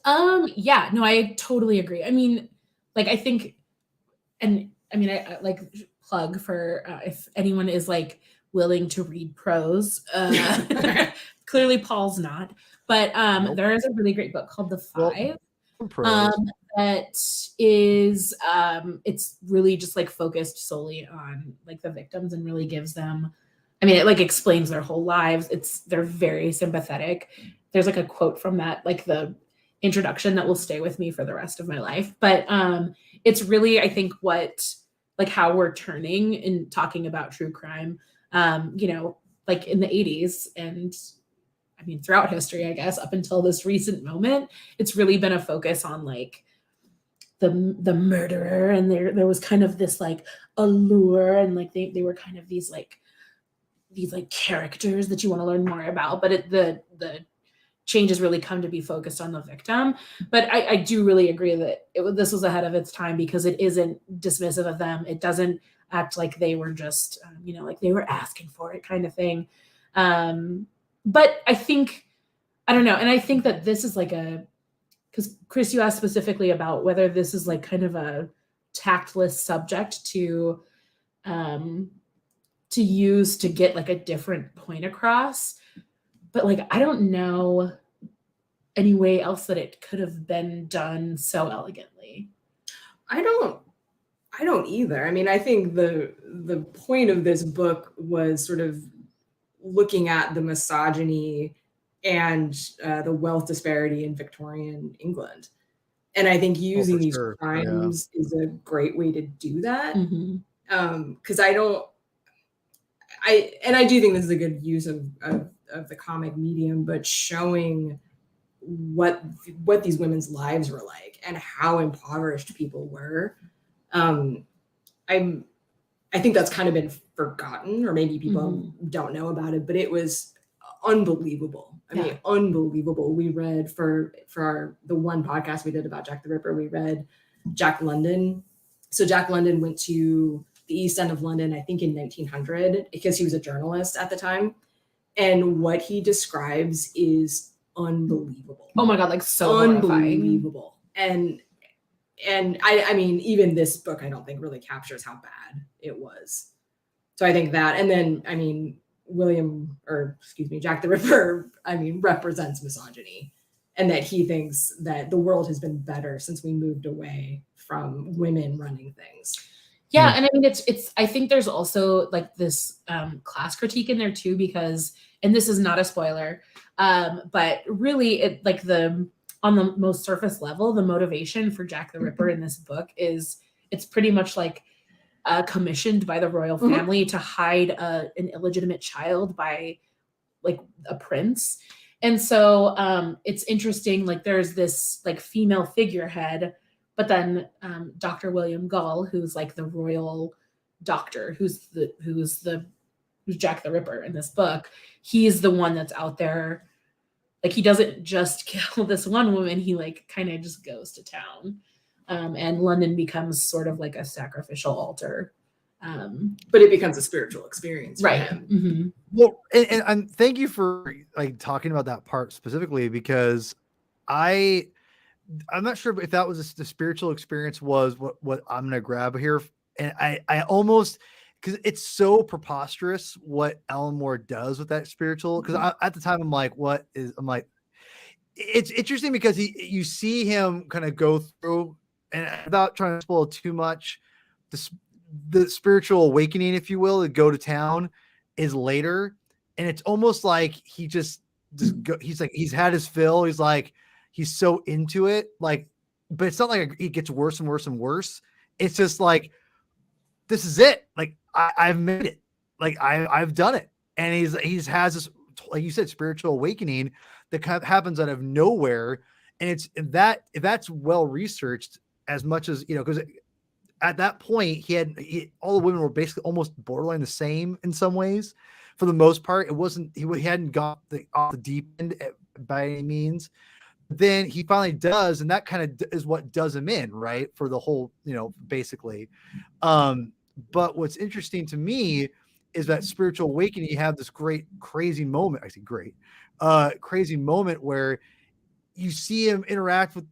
Yeah, no, I totally agree. I mean, like, I think, and I mean, I like plug for if anyone is like willing to read prose. Clearly, Paul's not, but there is a really great book called The Five. That is it's really just like focused solely on like the victims and really gives them, I mean, it like explains their whole lives. They're very sympathetic. There's like a quote from that, like the introduction, that will stay with me for the rest of my life. But it's really, I think, what like how we're turning in talking about true crime, you know, like in the 80s and I mean throughout history, I guess, up until this recent moment, it's really been a focus on like the murderer, and there was kind of this like allure, and like they were kind of these like characters that you want to learn more about, but the changes really come to be focused on the victim. But I do really agree that this was ahead of its time because it isn't dismissive of them. It doesn't act like they were just you know, like they were asking for it kind of thing. But I think, I don't know, and I think that this is like because Chris, you asked specifically about whether this is like kind of a tactless subject to use to get like a different point across. But like, I don't know any way else that it could have been done so elegantly. I don't either. I mean, I think the point of this book was sort of looking at the misogyny and the wealth disparity in Victorian England. And I think using these crimes is a great way to do that. Because I do think this is a good use of the comic medium, but showing what these women's lives were like and how impoverished people were. I think that's kind of been forgotten, or maybe people don't know about it, but it was unbelievable. I mean, unbelievable. We read for the one podcast we did about Jack the Ripper, we read Jack London. So Jack London went to the East End of London, I think in 1900, because he was a journalist at the time. And what he describes is unbelievable. Oh my God, like so unbelievable. Horrifying. And I mean, even this book, I don't think really captures how bad it was. So I think that, and then, I mean, Jack the Ripper, I mean, represents misogyny, and that he thinks that the world has been better since we moved away from women running things. Yeah, and I mean, it's. I think there's also like this class critique in there too, because, and this is not a spoiler, but really, it like on the most surface level, the motivation for Jack the Ripper in this book is it's pretty much like commissioned by the royal family to hide an illegitimate child by like a prince. And so it's interesting, like there's this like female figurehead, but then Dr. William Gull, who's like the royal doctor, who's Jack the Ripper in this book, he's the one that's out there. Like he doesn't just kill this one woman, he like kind of just goes to town. And London becomes sort of like a sacrificial altar. But it becomes a spiritual experience for right. him. Well, and thank you for like talking about that part specifically, because I'm not sure if that was the spiritual experience was what I'm going to grab here. And I almost, because it's so preposterous what Alan Moore does with that spiritual. Because at the time I'm like, it's interesting because you see him kind of go through, and without trying to spoil too much, the spiritual awakening, if you will, to go to town is later. And it's almost like he's like, he's had his fill. He's like, he's so into it. Like, but it's not like it gets worse and worse and worse. It's just like, this is it. Like I've made it. Like I've done it. And he's has this, like you said, spiritual awakening that kind of happens out of nowhere. And if that's well researched as much as, you know, because at that point all the women were basically almost borderline the same in some ways. For the most part, it wasn't, he hadn't got off the deep end by any means. Then he finally does, and that kind of is what does him in, right, for the whole, you know, basically. But what's interesting to me is that spiritual awakening, you have this great, crazy moment. I say great, crazy moment where you see him interact with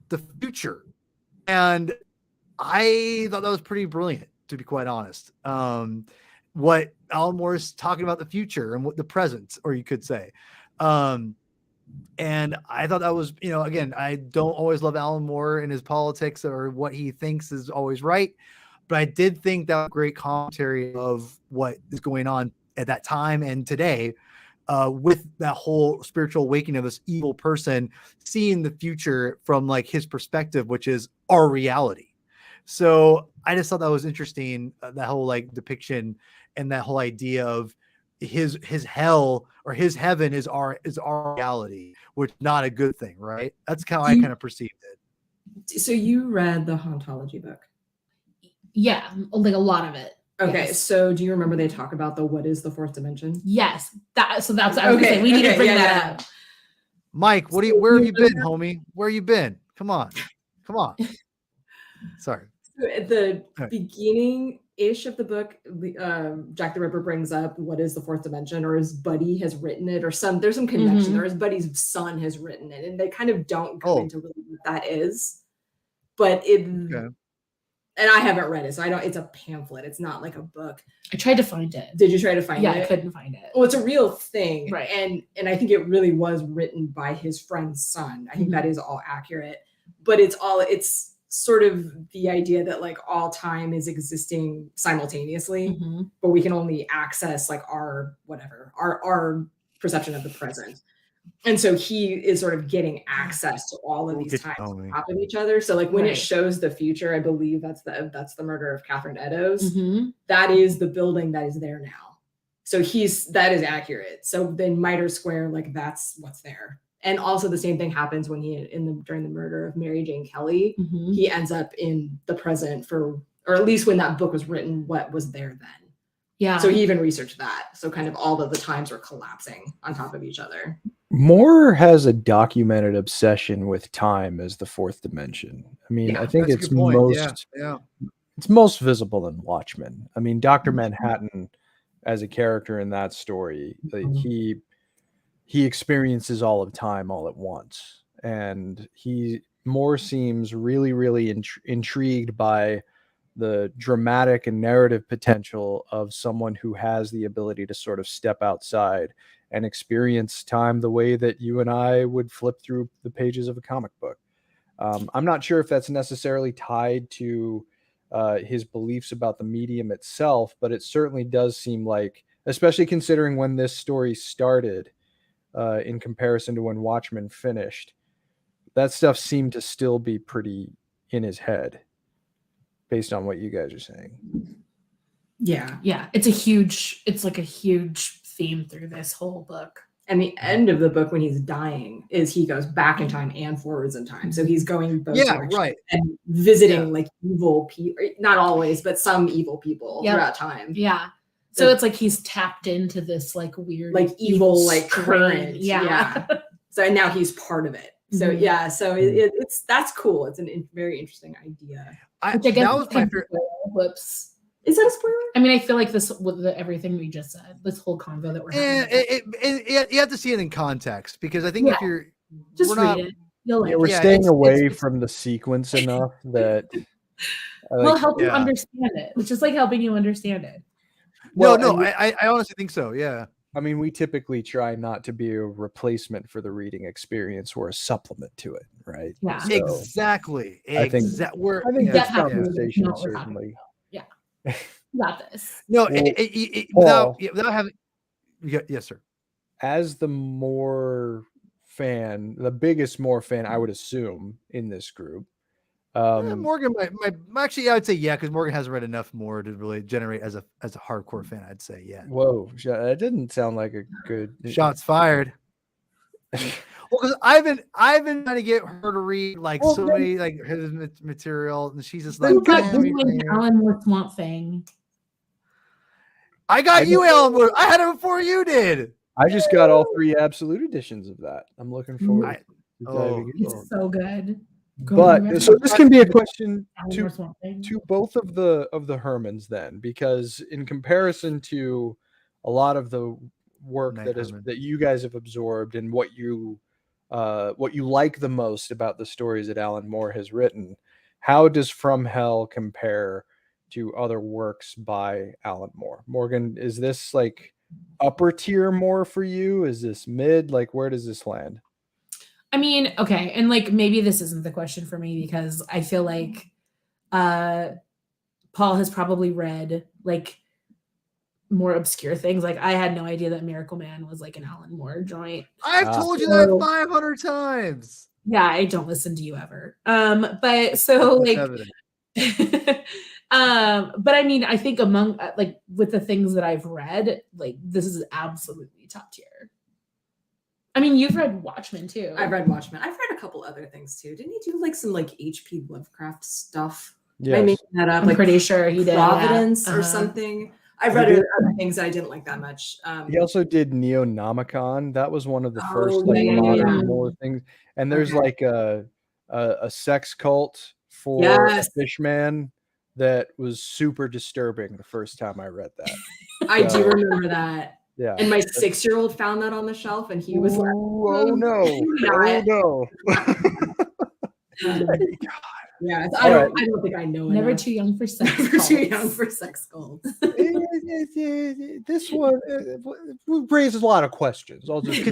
the future. And I thought that was pretty brilliant, to be quite honest. What Alan Moore is talking about the future and what the present, or you could say. And I thought that was, again, I don't always love Alan Moore and his politics or what he thinks is always right. But I did think that was a great commentary of what is going on at that time and today, with that whole spiritual awakening of this evil person seeing the future from like his perspective, which is our reality. So I just thought that was interesting, that whole like depiction and that whole idea of his hell or his heaven is our reality, which is not a good thing, right? That's how I kind of perceived it. So you read the Hauntology book? Yeah, like a lot of it. Okay, yes. So do you remember they talk about what is the fourth dimension? Yes, that's what I was gonna say. We need to bring that up. Mike, where have you been, homie? Where you been? Come on. Sorry. So at the beginning-ish of the book, Jack the Ripper brings up what is the fourth dimension, or his buddy has written it, or there's some connection, or his buddy's son has written it, and they kind of don't go into really what that is. But and I haven't read it, so I don't. It's a pamphlet. It's not like a book. I tried to find it. Did you try to find it? Yeah, I couldn't find it. Well, it's a real thing, right? And I think it really was written by his friend's son. I think that is all accurate, but it's sort of the idea that like all time is existing simultaneously, but we can only access like our perception of the present. And so he is sort of getting access to all of these times on top of each other. So like when it shows the future, I believe that's the murder of Catherine Eddowes. That is the building that is there now. So that is accurate. So then Mitre Square, like that's what's there. And also the same thing happens when during the murder of Mary Jane Kelly, he ends up in the present or at least when that book was written, what was there then. Yeah. So he even researched that. So kind of all of the times were collapsing on top of each other. Moore has a documented obsession with time as the fourth dimension. I mean, I think it's most visible in Watchmen. I mean, Dr. Manhattan as a character in that story, like, he experiences all of time all at once. And Moore seems really, really intrigued by the dramatic and narrative potential of someone who has the ability to sort of step outside and experience time the way that you and I would flip through the pages of a comic book. I'm not sure if that's necessarily tied to his beliefs about the medium itself, but it certainly does seem like, especially considering when this story started, in comparison to when Watchmen finished, that stuff seemed to still be pretty in his head based on what you guys are saying. Yeah. It's like a huge theme through this whole book. And the end of the book, when he's dying, is he goes back in time and forwards in time. So he's going both directions and visiting like evil people, not always, but some evil people throughout time. Yeah. So it's like he's tapped into this like weird, like evil, like current. Yeah. So and now he's part of it. So so it's that's cool. It's a very interesting idea. Which I guess that was my favorite. Whoops. Is that a spoiler? I mean, I feel like this with everything we just said, this whole convo that we're having. You have to see it in context, because I think if you're just read it, you'll like we're staying away from the sequence enough that we'll help you understand it, which is like helping you understand it. I honestly think so. Yeah. I mean, we typically try not to be a replacement for the reading experience or a supplement to it, right? Yeah, so exactly. I think this conversation certainly. Yeah, got this. No, without having. Yes, sir. As the biggest Moore fan, I would assume in this group. Morgan might actually, I would say because Morgan hasn't read enough more to really generate as a hardcore fan. I'd say Whoa, that didn't sound like a good shots fired. Well, because I've been trying to get her to read so many his material, and she's just like, Alan Moore Swamp Thing. I got you, Alan Moore. I had it before you did. I just got all 3 absolute editions of that. I'm looking forward. It's so good. But so this can be a question to both of the Hermans then, because in comparison to a lot of the work that you guys have absorbed and what you like the most about the stories that Alan Moore has written, how does From Hell compare to other works by Alan Moore? Morgan, is this like upper tier more for you? Is this mid? Like, where does this land? I mean, okay, and like maybe this isn't the question for me because I feel like Paul has probably read like more obscure things. Like I had no idea that Miracle Man was like an Alan Moore joint. I've told you that 500 times. Yeah, I don't listen to you ever. But so like but I mean, I think among like with the things that I've read, like this is absolutely top tier. I mean, you've read Watchmen too. I've read Watchmen. I've read a couple other things too. Didn't he do like some like H.P. Lovecraft stuff? Yes. Am I making that up? I'm like pretty sure he did. Providence or something. I've read other things that I didn't like that much. He also did Neonomicon. That was one of the first like modern Moore things. And there's like a sex cult for Fishman that was super disturbing the first time I read that. I do remember that. Yeah. And my 6-year-old found that on the shelf and he was like, oh no. Yeah, I don't think I know. Never too young for sex. Never too young for sex cults. This one raises a lot of questions. I'll just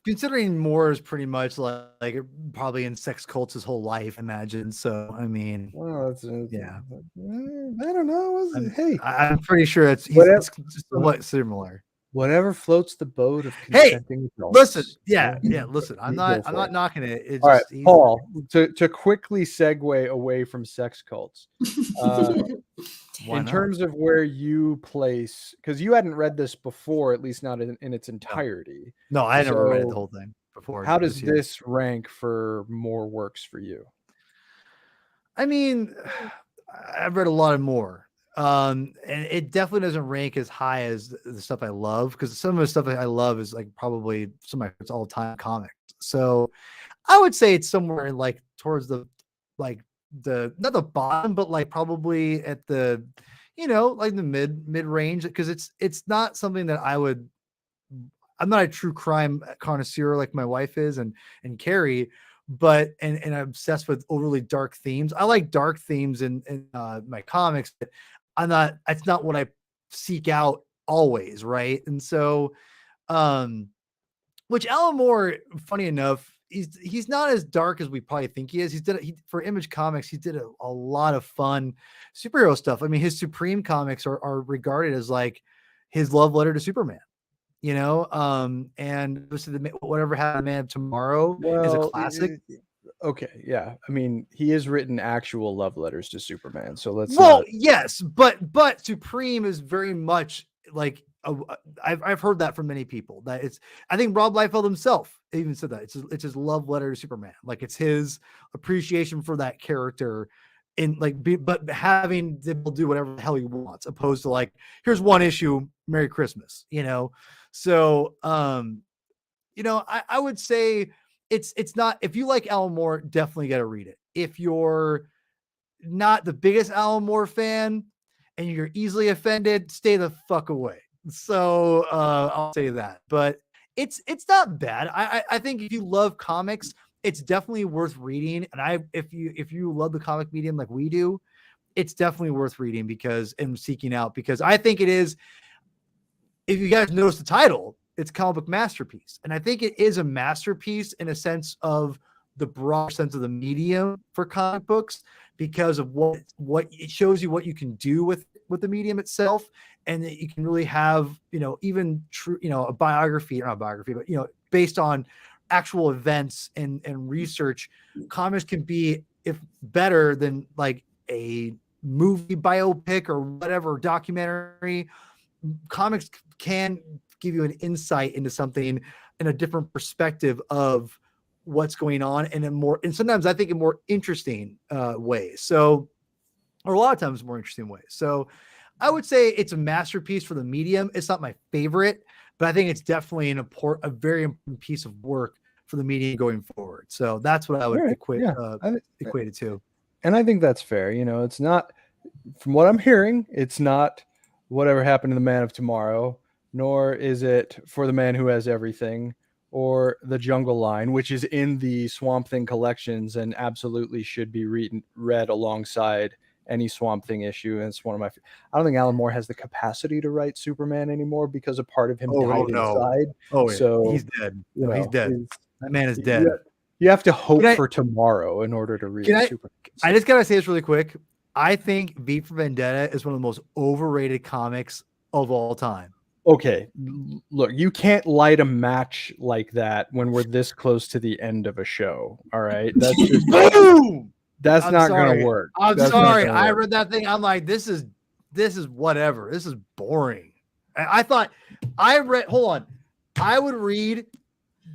considering Moore is pretty much like probably in sex cults his whole life, imagine. So I mean, well, yeah, I don't know. I'm pretty sure it's somewhat similar. Whatever floats the boat of consenting adults. Listen, listen. I'm not knocking it. It's all right, Paul. To quickly segue away from sex cults, in terms of where you place, because you hadn't read this before, at least not in its entirety. No, I never read the whole thing before. How does this rank for more works for you? I mean, I've read a lot more. And it definitely doesn't rank as high as the stuff I love, because some of the stuff that I love is like probably some of my all-time comics. So I would say it's somewhere in like towards the like the not the bottom, but like probably at the like the mid range, because it's not something that I'm not a true crime connoisseur like my wife is and Carrie, but and I'm obsessed with overly dark themes. I like dark themes in my comics, but it's not what I seek out always, right? And so which Alan Moore, funny enough, he's not as dark as we probably think he is. For Image Comics, he did a lot of fun superhero stuff. I mean, his Supreme comics are regarded as like his love letter to Superman, and whatever happened to Man of Tomorrow is a classic. Okay, yeah. I mean, he has written actual love letters to Superman, so let's. Yes, but Supreme is very much like I've heard that from many people. That it's. I think Rob Liefeld himself even said that it's his love letter to Superman. Like it's his appreciation for that character, but having them do whatever the hell he wants, opposed to like here's one issue, Merry Christmas, So I would say. It's not, if you like Alan Moore, definitely got to read it. If you're not the biggest Alan Moore fan and you're easily offended, stay the fuck away. So I'll say that, but it's not bad. I think if you love comics, it's definitely worth reading. And if you love the comic medium like we do, it's definitely worth reading and seeking out, because I think it is. If you guys notice the title, it's Comic Book Masterpiece. And I think it is a masterpiece in a sense of the broad sense of the medium for comic books, because of what it shows you what you can do with the medium itself. And that you can really have, even true, a biography, or not a biography, but, based on actual events and research, comics can be better than like a movie biopic or whatever documentary. Comics can give you an insight into something in a different perspective of what's going on and sometimes I think in more interesting ways. So, or a lot of times more interesting ways. So I would say it's a masterpiece for the medium. It's not my favorite, but I think it's definitely a very important piece of work for the media going forward. So that's what I would equate it to. And I think that's fair. You know, it's not, from what I'm hearing, it's not whatever happened to the Man of Tomorrow, nor is it For the Man Who Has Everything, or The Jungle Line, which is in the Swamp Thing collections and absolutely should be read alongside any Swamp Thing issue. And it's one of my, I don't think Alan Moore has the capacity to write Superman anymore because a part of him died inside. Oh, so he's dead. He's dead. That man is dead. You have to hope for tomorrow in order to read Superman. I just gotta say this really quick. I think V for Vendetta is one of the most overrated comics of all time. Okay, look, you can't light a match like that when we're this close to the end of a show. All right, that's just boom. That's not going to work. I'm sorry. I read that thing. I'm like, this is whatever. This is boring. I thought hold on. I would read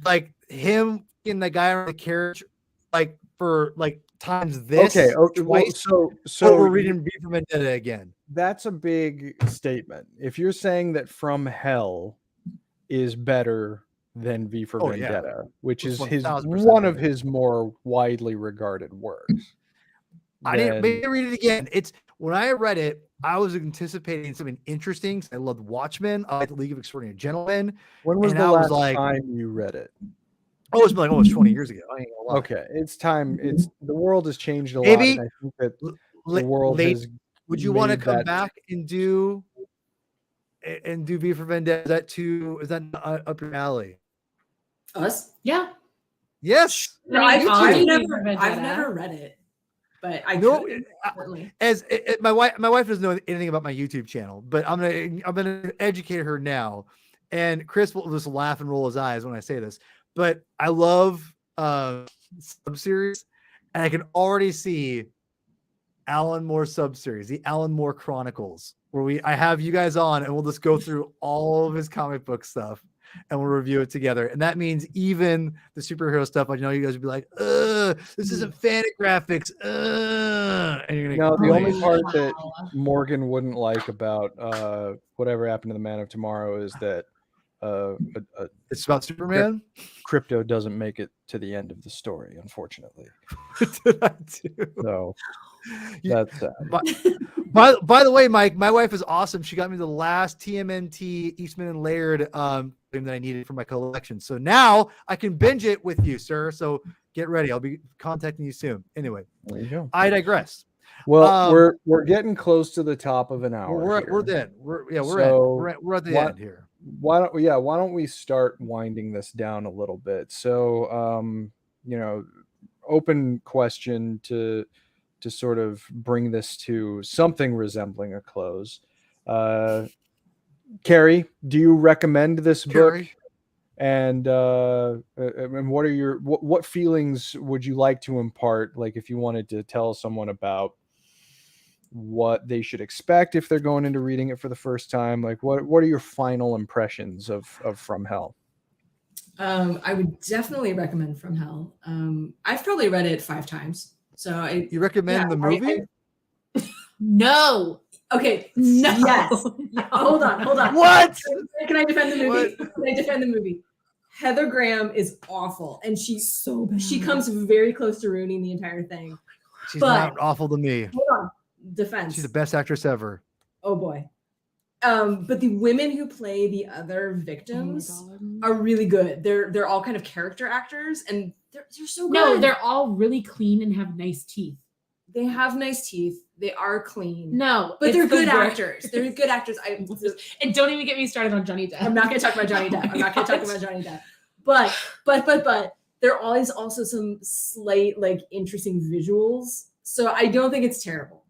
like him in the guy on the carriage, like for like times this. Okay. Twice. So we're reading V for Vendetta again. That's a big statement. If you're saying that From Hell is better than V for Vendetta, which is one of his more widely regarded works. I didn't maybe read it again. It's when I read it, I was anticipating something interesting. I loved Watchmen. I liked the League of Extraordinary Gentlemen. When was the last time you read it? Oh, it's been like almost 20 years ago. I ain't gonna lie. Okay, it's time. The world has changed a lot. Maybe I think that the world has. Would you want to come back and do V for Vendetta? Is that up your alley? Us? Yeah. Yes. No, I've never read it, but I know. My wife doesn't know anything about my YouTube channel, but I'm gonna educate her now. And Chris will just laugh and roll his eyes when I say this, but I love sub-series, and I can already see Alan Moore sub-series, the Alan Moore Chronicles, where I have you guys on and we'll just go through all of his comic book stuff and we'll review it together. And that means even the superhero stuff, I know you guys would be like, this isn't Fantagraphics. And you're gonna the only part that Morgan wouldn't like about whatever happened to the Man of Tomorrow is that it's about Superman. Crypto doesn't make it to the end of the story, unfortunately. So that's sad. By the way, Mike, my wife is awesome. She got me the last TMNT Eastman and Laird thing that I needed for my collection. So now I can binge it with you, sir. So get ready. I'll be contacting you soon. Anyway, there you go. I digress. Well, we're getting close to the top of an hour. We're at the end here. Why don't we start winding this down a little bit? So open question to sort of bring this to something resembling a close. Carrie, do you recommend this book? And what are what feelings would you like to impart? Like if you wanted to tell someone about what they should expect if they're going into reading it for the first time, like what are your final impressions of From Hell? I would definitely recommend From Hell. I've probably read it 5 times. So you recommend the movie? No. Okay. No. Yes. Hold on. What? Can I defend the movie? Can I defend the movie? Heather Graham is awful, and she's so bad. She comes very close to ruining the entire thing. She's not awful to me. Hold on. Defense. She's the best actress ever. Oh boy. But the women who play the other victims are really good. They're all kind of character actors, and they're so good. No, they're all really clean and have nice teeth. They have nice teeth. They are clean. No, but they're good actors. They're good actors. And don't even get me started on Johnny Depp. I'm not going to talk about Johnny Depp. But there are always also some slight like interesting visuals. So I don't think it's terrible.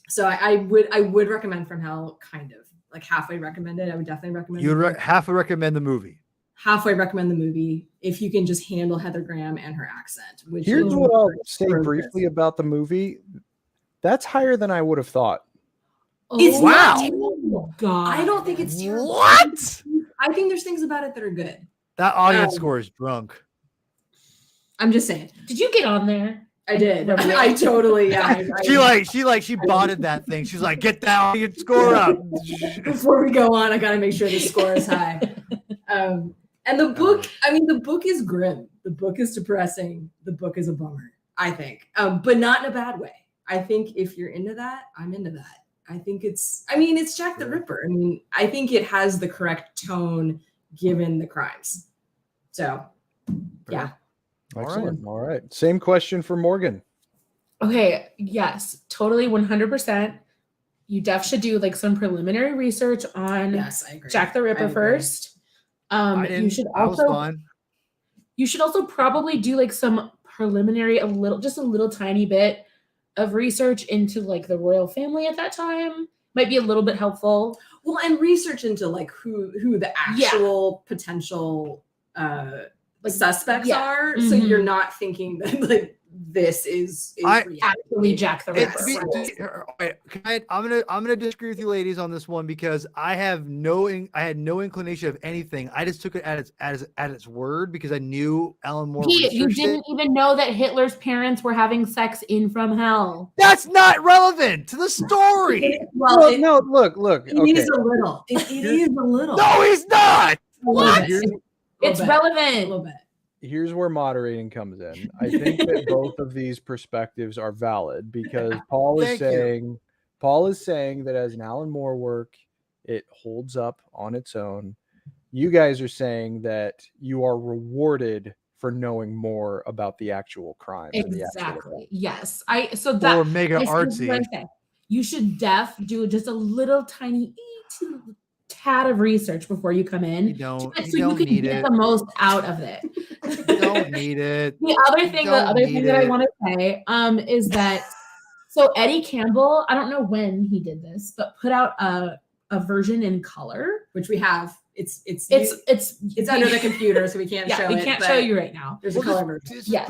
So I would recommend From Hell, kind of like halfway recommend it. I would definitely recommend. You would halfway recommend the movie. Halfway recommend the movie if you can just handle Heather Graham and her accent. Here's what I'll say briefly about the movie. That's higher than I would have thought. It's wow. Not terrible. God. I don't think it's terrible. What? I think there's things about it that are good. That audience score is drunk. I'm just saying. Did you get on there? I did. I totally. Yeah. She botted that thing. She's like, get that audience score up. Before we go on, I gotta make sure the score is high. And the book, I mean, the book is grim. The book is depressing. The book is a bummer, I think, but not in a bad way. I think if you're into that, I'm into that. I think it's Jack the Ripper. I mean, I think it has the correct tone given the crimes. So, yeah. Excellent. All right. Same question for Morgan. Okay. Yes, totally. 100%. You should do like some preliminary research on I agree. Jack the Ripper first. You should also probably do like some preliminary, just a little tiny bit of research into like the royal family at that time. Might be a little bit helpful. Well, and research into like who the actual potential suspects are. So you're not thinking that like this is actually Jack the Ripper. I'm gonna disagree with you ladies on this one because I had no inclination of anything. I just took it at its word because I knew Alan Moore. You didn't even know that Hitler's parents were having sex in From Hell. That's not relevant to the story. Look. It is a little. It is a little. No, he's not. What? It's relevant. A little bit. Here's where moderating comes in. I think that both of these perspectives are valid because Paul is saying that as an Alan Moore work, it holds up on its own. You guys are saying that you are rewarded for knowing more about the actual crime. Exactly. Yes. Or mega artsy. You should do just a little tiny tad of research before you come in. You don't can need get it. the most out of it. You don't need it. The other thing that I want to say is that so Eddie Campbell, I don't know when he did this, but put out a version in color, which we have. It's under the computer, so we can't show it. We can't show you right now. There's a color version.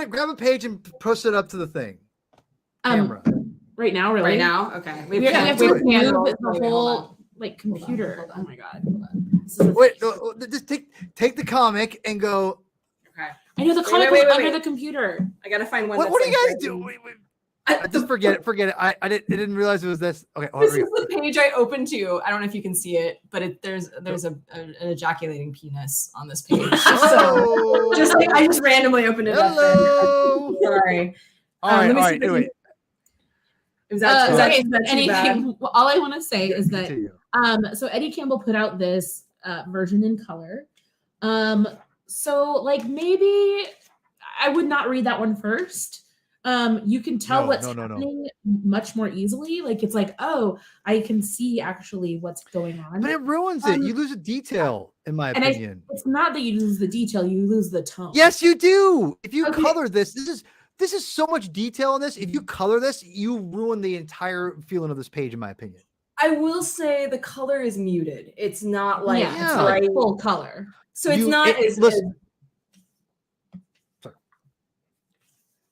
Grab a page and post it up to the thing. Camera. Right now, really? Right now? Okay. We have to remove the whole like computer. Hold on. Oh my god. Wait, no, just take the comic and go. Okay. I know the comic was under the computer. I gotta find one. What do you guys do? Wait. Just forget it. I didn't realize it was this. Okay. This is the page I opened to. I don't know if you can see it, but there's an ejaculating penis on this page. So I just randomly opened it up. Sorry. All right. Anyway. Is that anything? Well, all I want to say is that so Eddie Campbell put out this version in color. So like maybe I would not read that one first. You can tell what's happening much more easily. Like it's like, oh, I can see actually what's going on. But it ruins it. You lose a detail, in my opinion. It's not that you lose the detail, you lose the tone. Yes, you do. If you color this is so much detail in this. If you color this, you ruin the entire feeling of this page, in my opinion. I will say the color is muted. It's not like it's like full color. So it's not as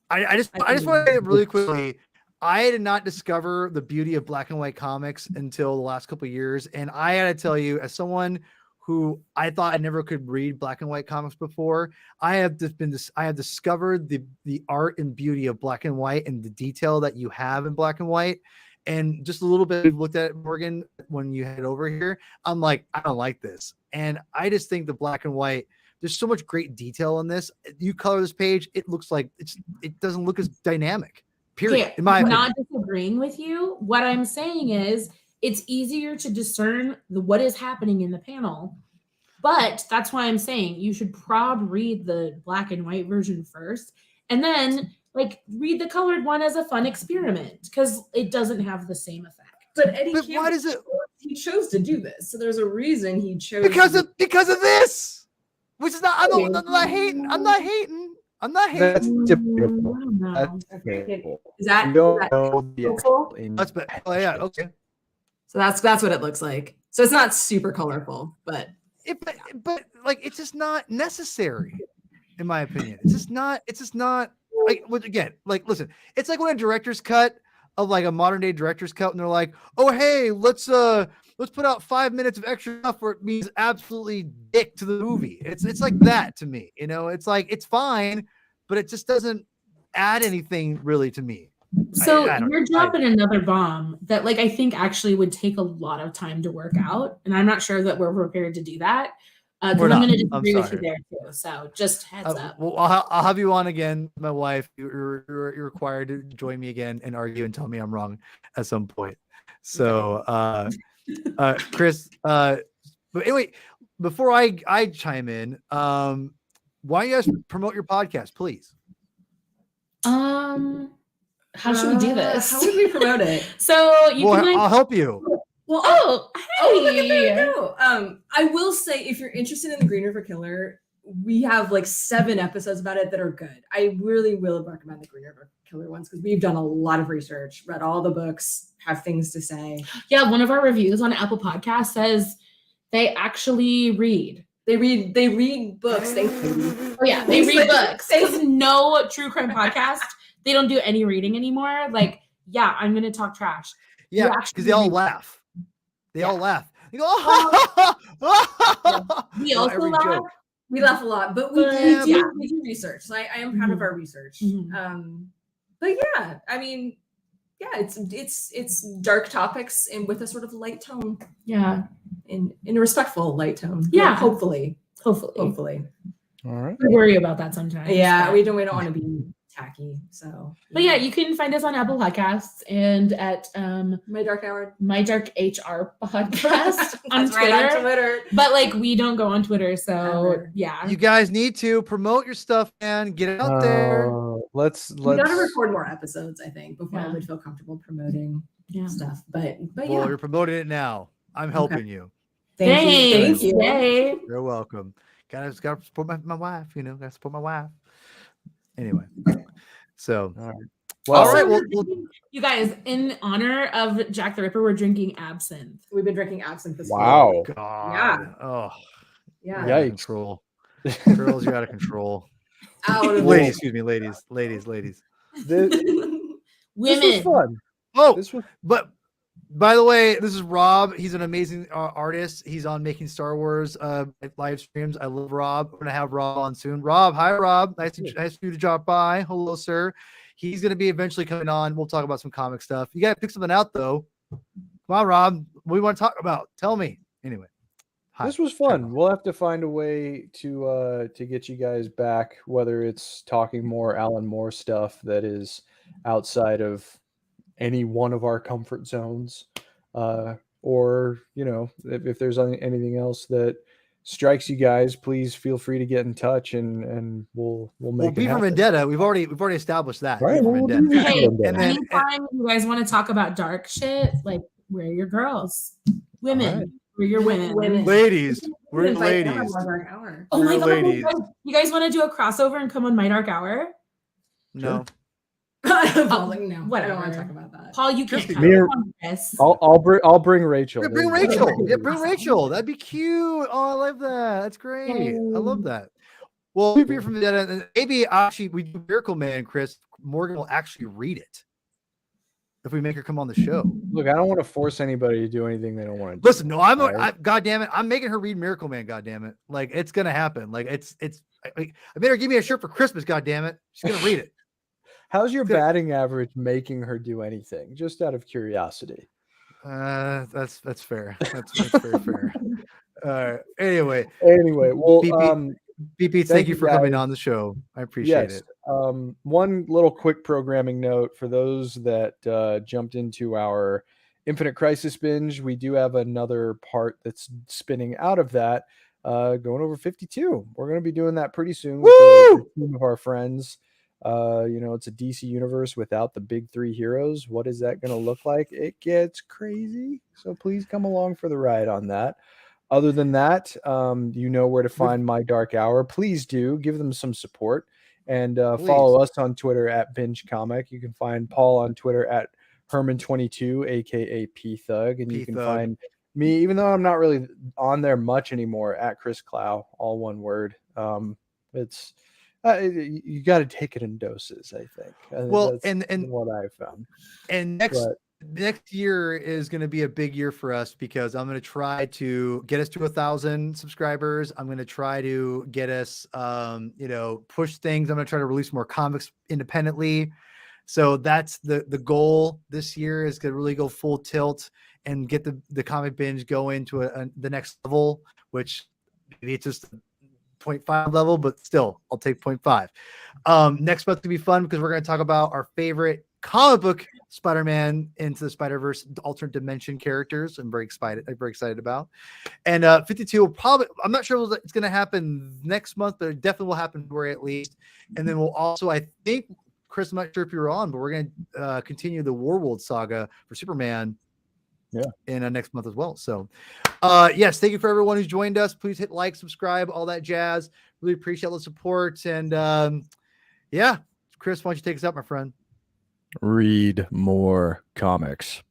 I just want to say really quickly. I did not discover the beauty of black and white comics until the last couple of years, and I got to tell you, as someone who I thought I never could read black and white comics before, I have discovered the art and beauty of black and white and the detail that you have in black and white. And just a little bit we've looked at it, Morgan, when you head over here, I'm like, I don't like this. And I just think the black and white, there's so much great detail in this. You color this page, it looks like it doesn't look as dynamic. Period. Okay, I'm not disagreeing with you. What I'm saying is it's easier to discern what is happening in the panel. But that's why I'm saying you should read the black and white version first, and then like read the colored one as a fun experiment because it doesn't have the same effect. But Eddie Campbell, why does it? He chose to do this, so there's a reason he chose. Because of this, which is not. I'm not hating. That's typical. Is that cool? That's bad. Oh yeah. Okay. So that's what it looks like. So it's not super colorful, but but like it's just not necessary, in my opinion. It's just not like again, like listen, it's like when a director's cut of like a modern day director's cut, and they're like, oh hey, let's put out 5 minutes of extra stuff where it means absolutely dick to the movie. It's like that to me, you know. It's like it's fine, but it just doesn't add anything really to me. So you're dropping another bomb that like I think actually would take a lot of time to work out, and I'm not sure that we're prepared to do that. Because I'm going to disagree with you there too. So just heads up. Well, I'll have you on again, my wife. You're required to join me again and argue and tell me I'm wrong at some point. So, Chris, but anyway, before I chime in, why don't you guys promote your podcast, please? How should we do this? How would we promote it? So I'll help you. Well, look at there you go. I will say, if you're interested in the Green River Killer, we have like 7 episodes about it that are good. I really will recommend the Green River Killer ones because we've done a lot of research, read all the books, have things to say. Yeah, one of our reviews on Apple Podcasts says they actually read. They read books. They read books. There's no true crime podcast. They don't do any reading anymore. Like, yeah, I'm gonna talk trash. Yeah, because they all laugh. They all laugh. They go, we also laugh. Joke. We laugh a lot, but we do research. So I am proud of our research. But yeah, I mean, it's dark topics and with a sort of light tone. Yeah, in a respectful light tone. Yeah, hopefully. All right. We worry about that sometimes. Yeah, we don't want to be tacky. So, but yeah, you can find us on Apple Podcasts and at My Dark Hour, My Dark HR podcast on Twitter. Right, on Twitter. But like, we don't go on Twitter, so yeah. You guys need to promote your stuff, man. Get it out there. Let's. We gotta record more episodes, I think, before I would feel comfortable promoting stuff. But well, you're promoting it now. I'm helping you. Thank you. Yay. You're welcome. Gotta support my wife. Gotta support my wife. Anyway, so all right. Well, you guys, in honor of Jack the Ripper, we're drinking absinthe. We've been drinking absinthe this week. Wow. God. Yeah. Oh. Yeah. You're out of control. Girls, you're out of control. Ladies, excuse me, ladies. This was fun. But by the way, this is Rob. He's an amazing artist. He's on Making Star Wars live streams. I love Rob. We're gonna have Rob on soon. Rob, hi Rob. Nice for you to drop by. Hello, sir. He's gonna be eventually coming on. We'll talk about some comic stuff. You gotta pick something out though. Come on, Rob. What do you want to talk about? Tell me. Anyway. Hi. This was fun. We'll have to find a way to get you guys back, whether it's talking more Alan Moore stuff that is outside of any one of our comfort zones, or if there's anything else that strikes you guys, please feel free to get in touch and we'll make it happen. Vendetta. We've already established that. Right. Hey, anytime you guys want to talk about dark shit, like we're your girls, women. We're your women. Ladies. We're ladies. Oh my God. You guys want to do a crossover and come on My Dark Hour? No. No, whatever. I don't want to talk about that. Paul, you can't come on this. I'll bring Rachel. Yeah, bring Rachel. Yeah, bring Rachel. That'd be cute. Oh, I love that. That's great. I love that. Well, we'll be from the maybe actually we do Miracle Man, Chris. Morgan will actually read it if we make her come on the show. Look, I don't want to force anybody to do anything they don't want to do. Listen, no, God damn it, I'm making her read Miracle Man. God damn it, like it's gonna happen. Like I made her give me a shirt for Christmas. God damn it, she's gonna read it. How's your batting average making her do anything? Just out of curiosity. That's fair. That's very fair. Anyway, well, BP, thank you for coming on the show. I appreciate it. One little quick programming note for those that jumped into our Infinite Crisis binge. We do have another part that's spinning out of that, going over 52. We're going to be doing that pretty soon with a team of our friends. It's a DC universe without the big 3 heroes. What is that going to look like? It gets crazy. So please come along for the ride on that. Other than that, you know where to find My Dark Hour. Please do give them some support and follow us on Twitter at Binge Comic. You can find Paul on Twitter at Herman22, aka P Thug, and you can find me, even though I'm not really on there much anymore, at Chris Clow, all one word. It's you got to take it in doses, I think. Well, that's and what I've found. And next year is going to be a big year for us because I'm going to try to get us to 1,000 subscribers. I'm going to try to get us, push things. I'm going to try to release more comics independently. So that's the goal this year, is to really go full tilt and get the comic binge going to the next level, which maybe it's just 0.5 level, but still, I'll take 0.5. Next month to be fun because we're going to talk about our favorite comic book Spider-Man Into the Spider-Verse alternate dimension characters. I'm very excited about. And 52 will probably, I'm not sure it's going to happen next month, but it definitely will happen February at least. And then we'll also, I think, Chris, I'm not sure if you're on, but we're going to continue the Warworld saga for Superman in next month as well. So yes, thank you for everyone who's joined us. Please hit like, subscribe, all that jazz. Really appreciate all the support. And Chris, why don't you take us out, my friend? Read more comics.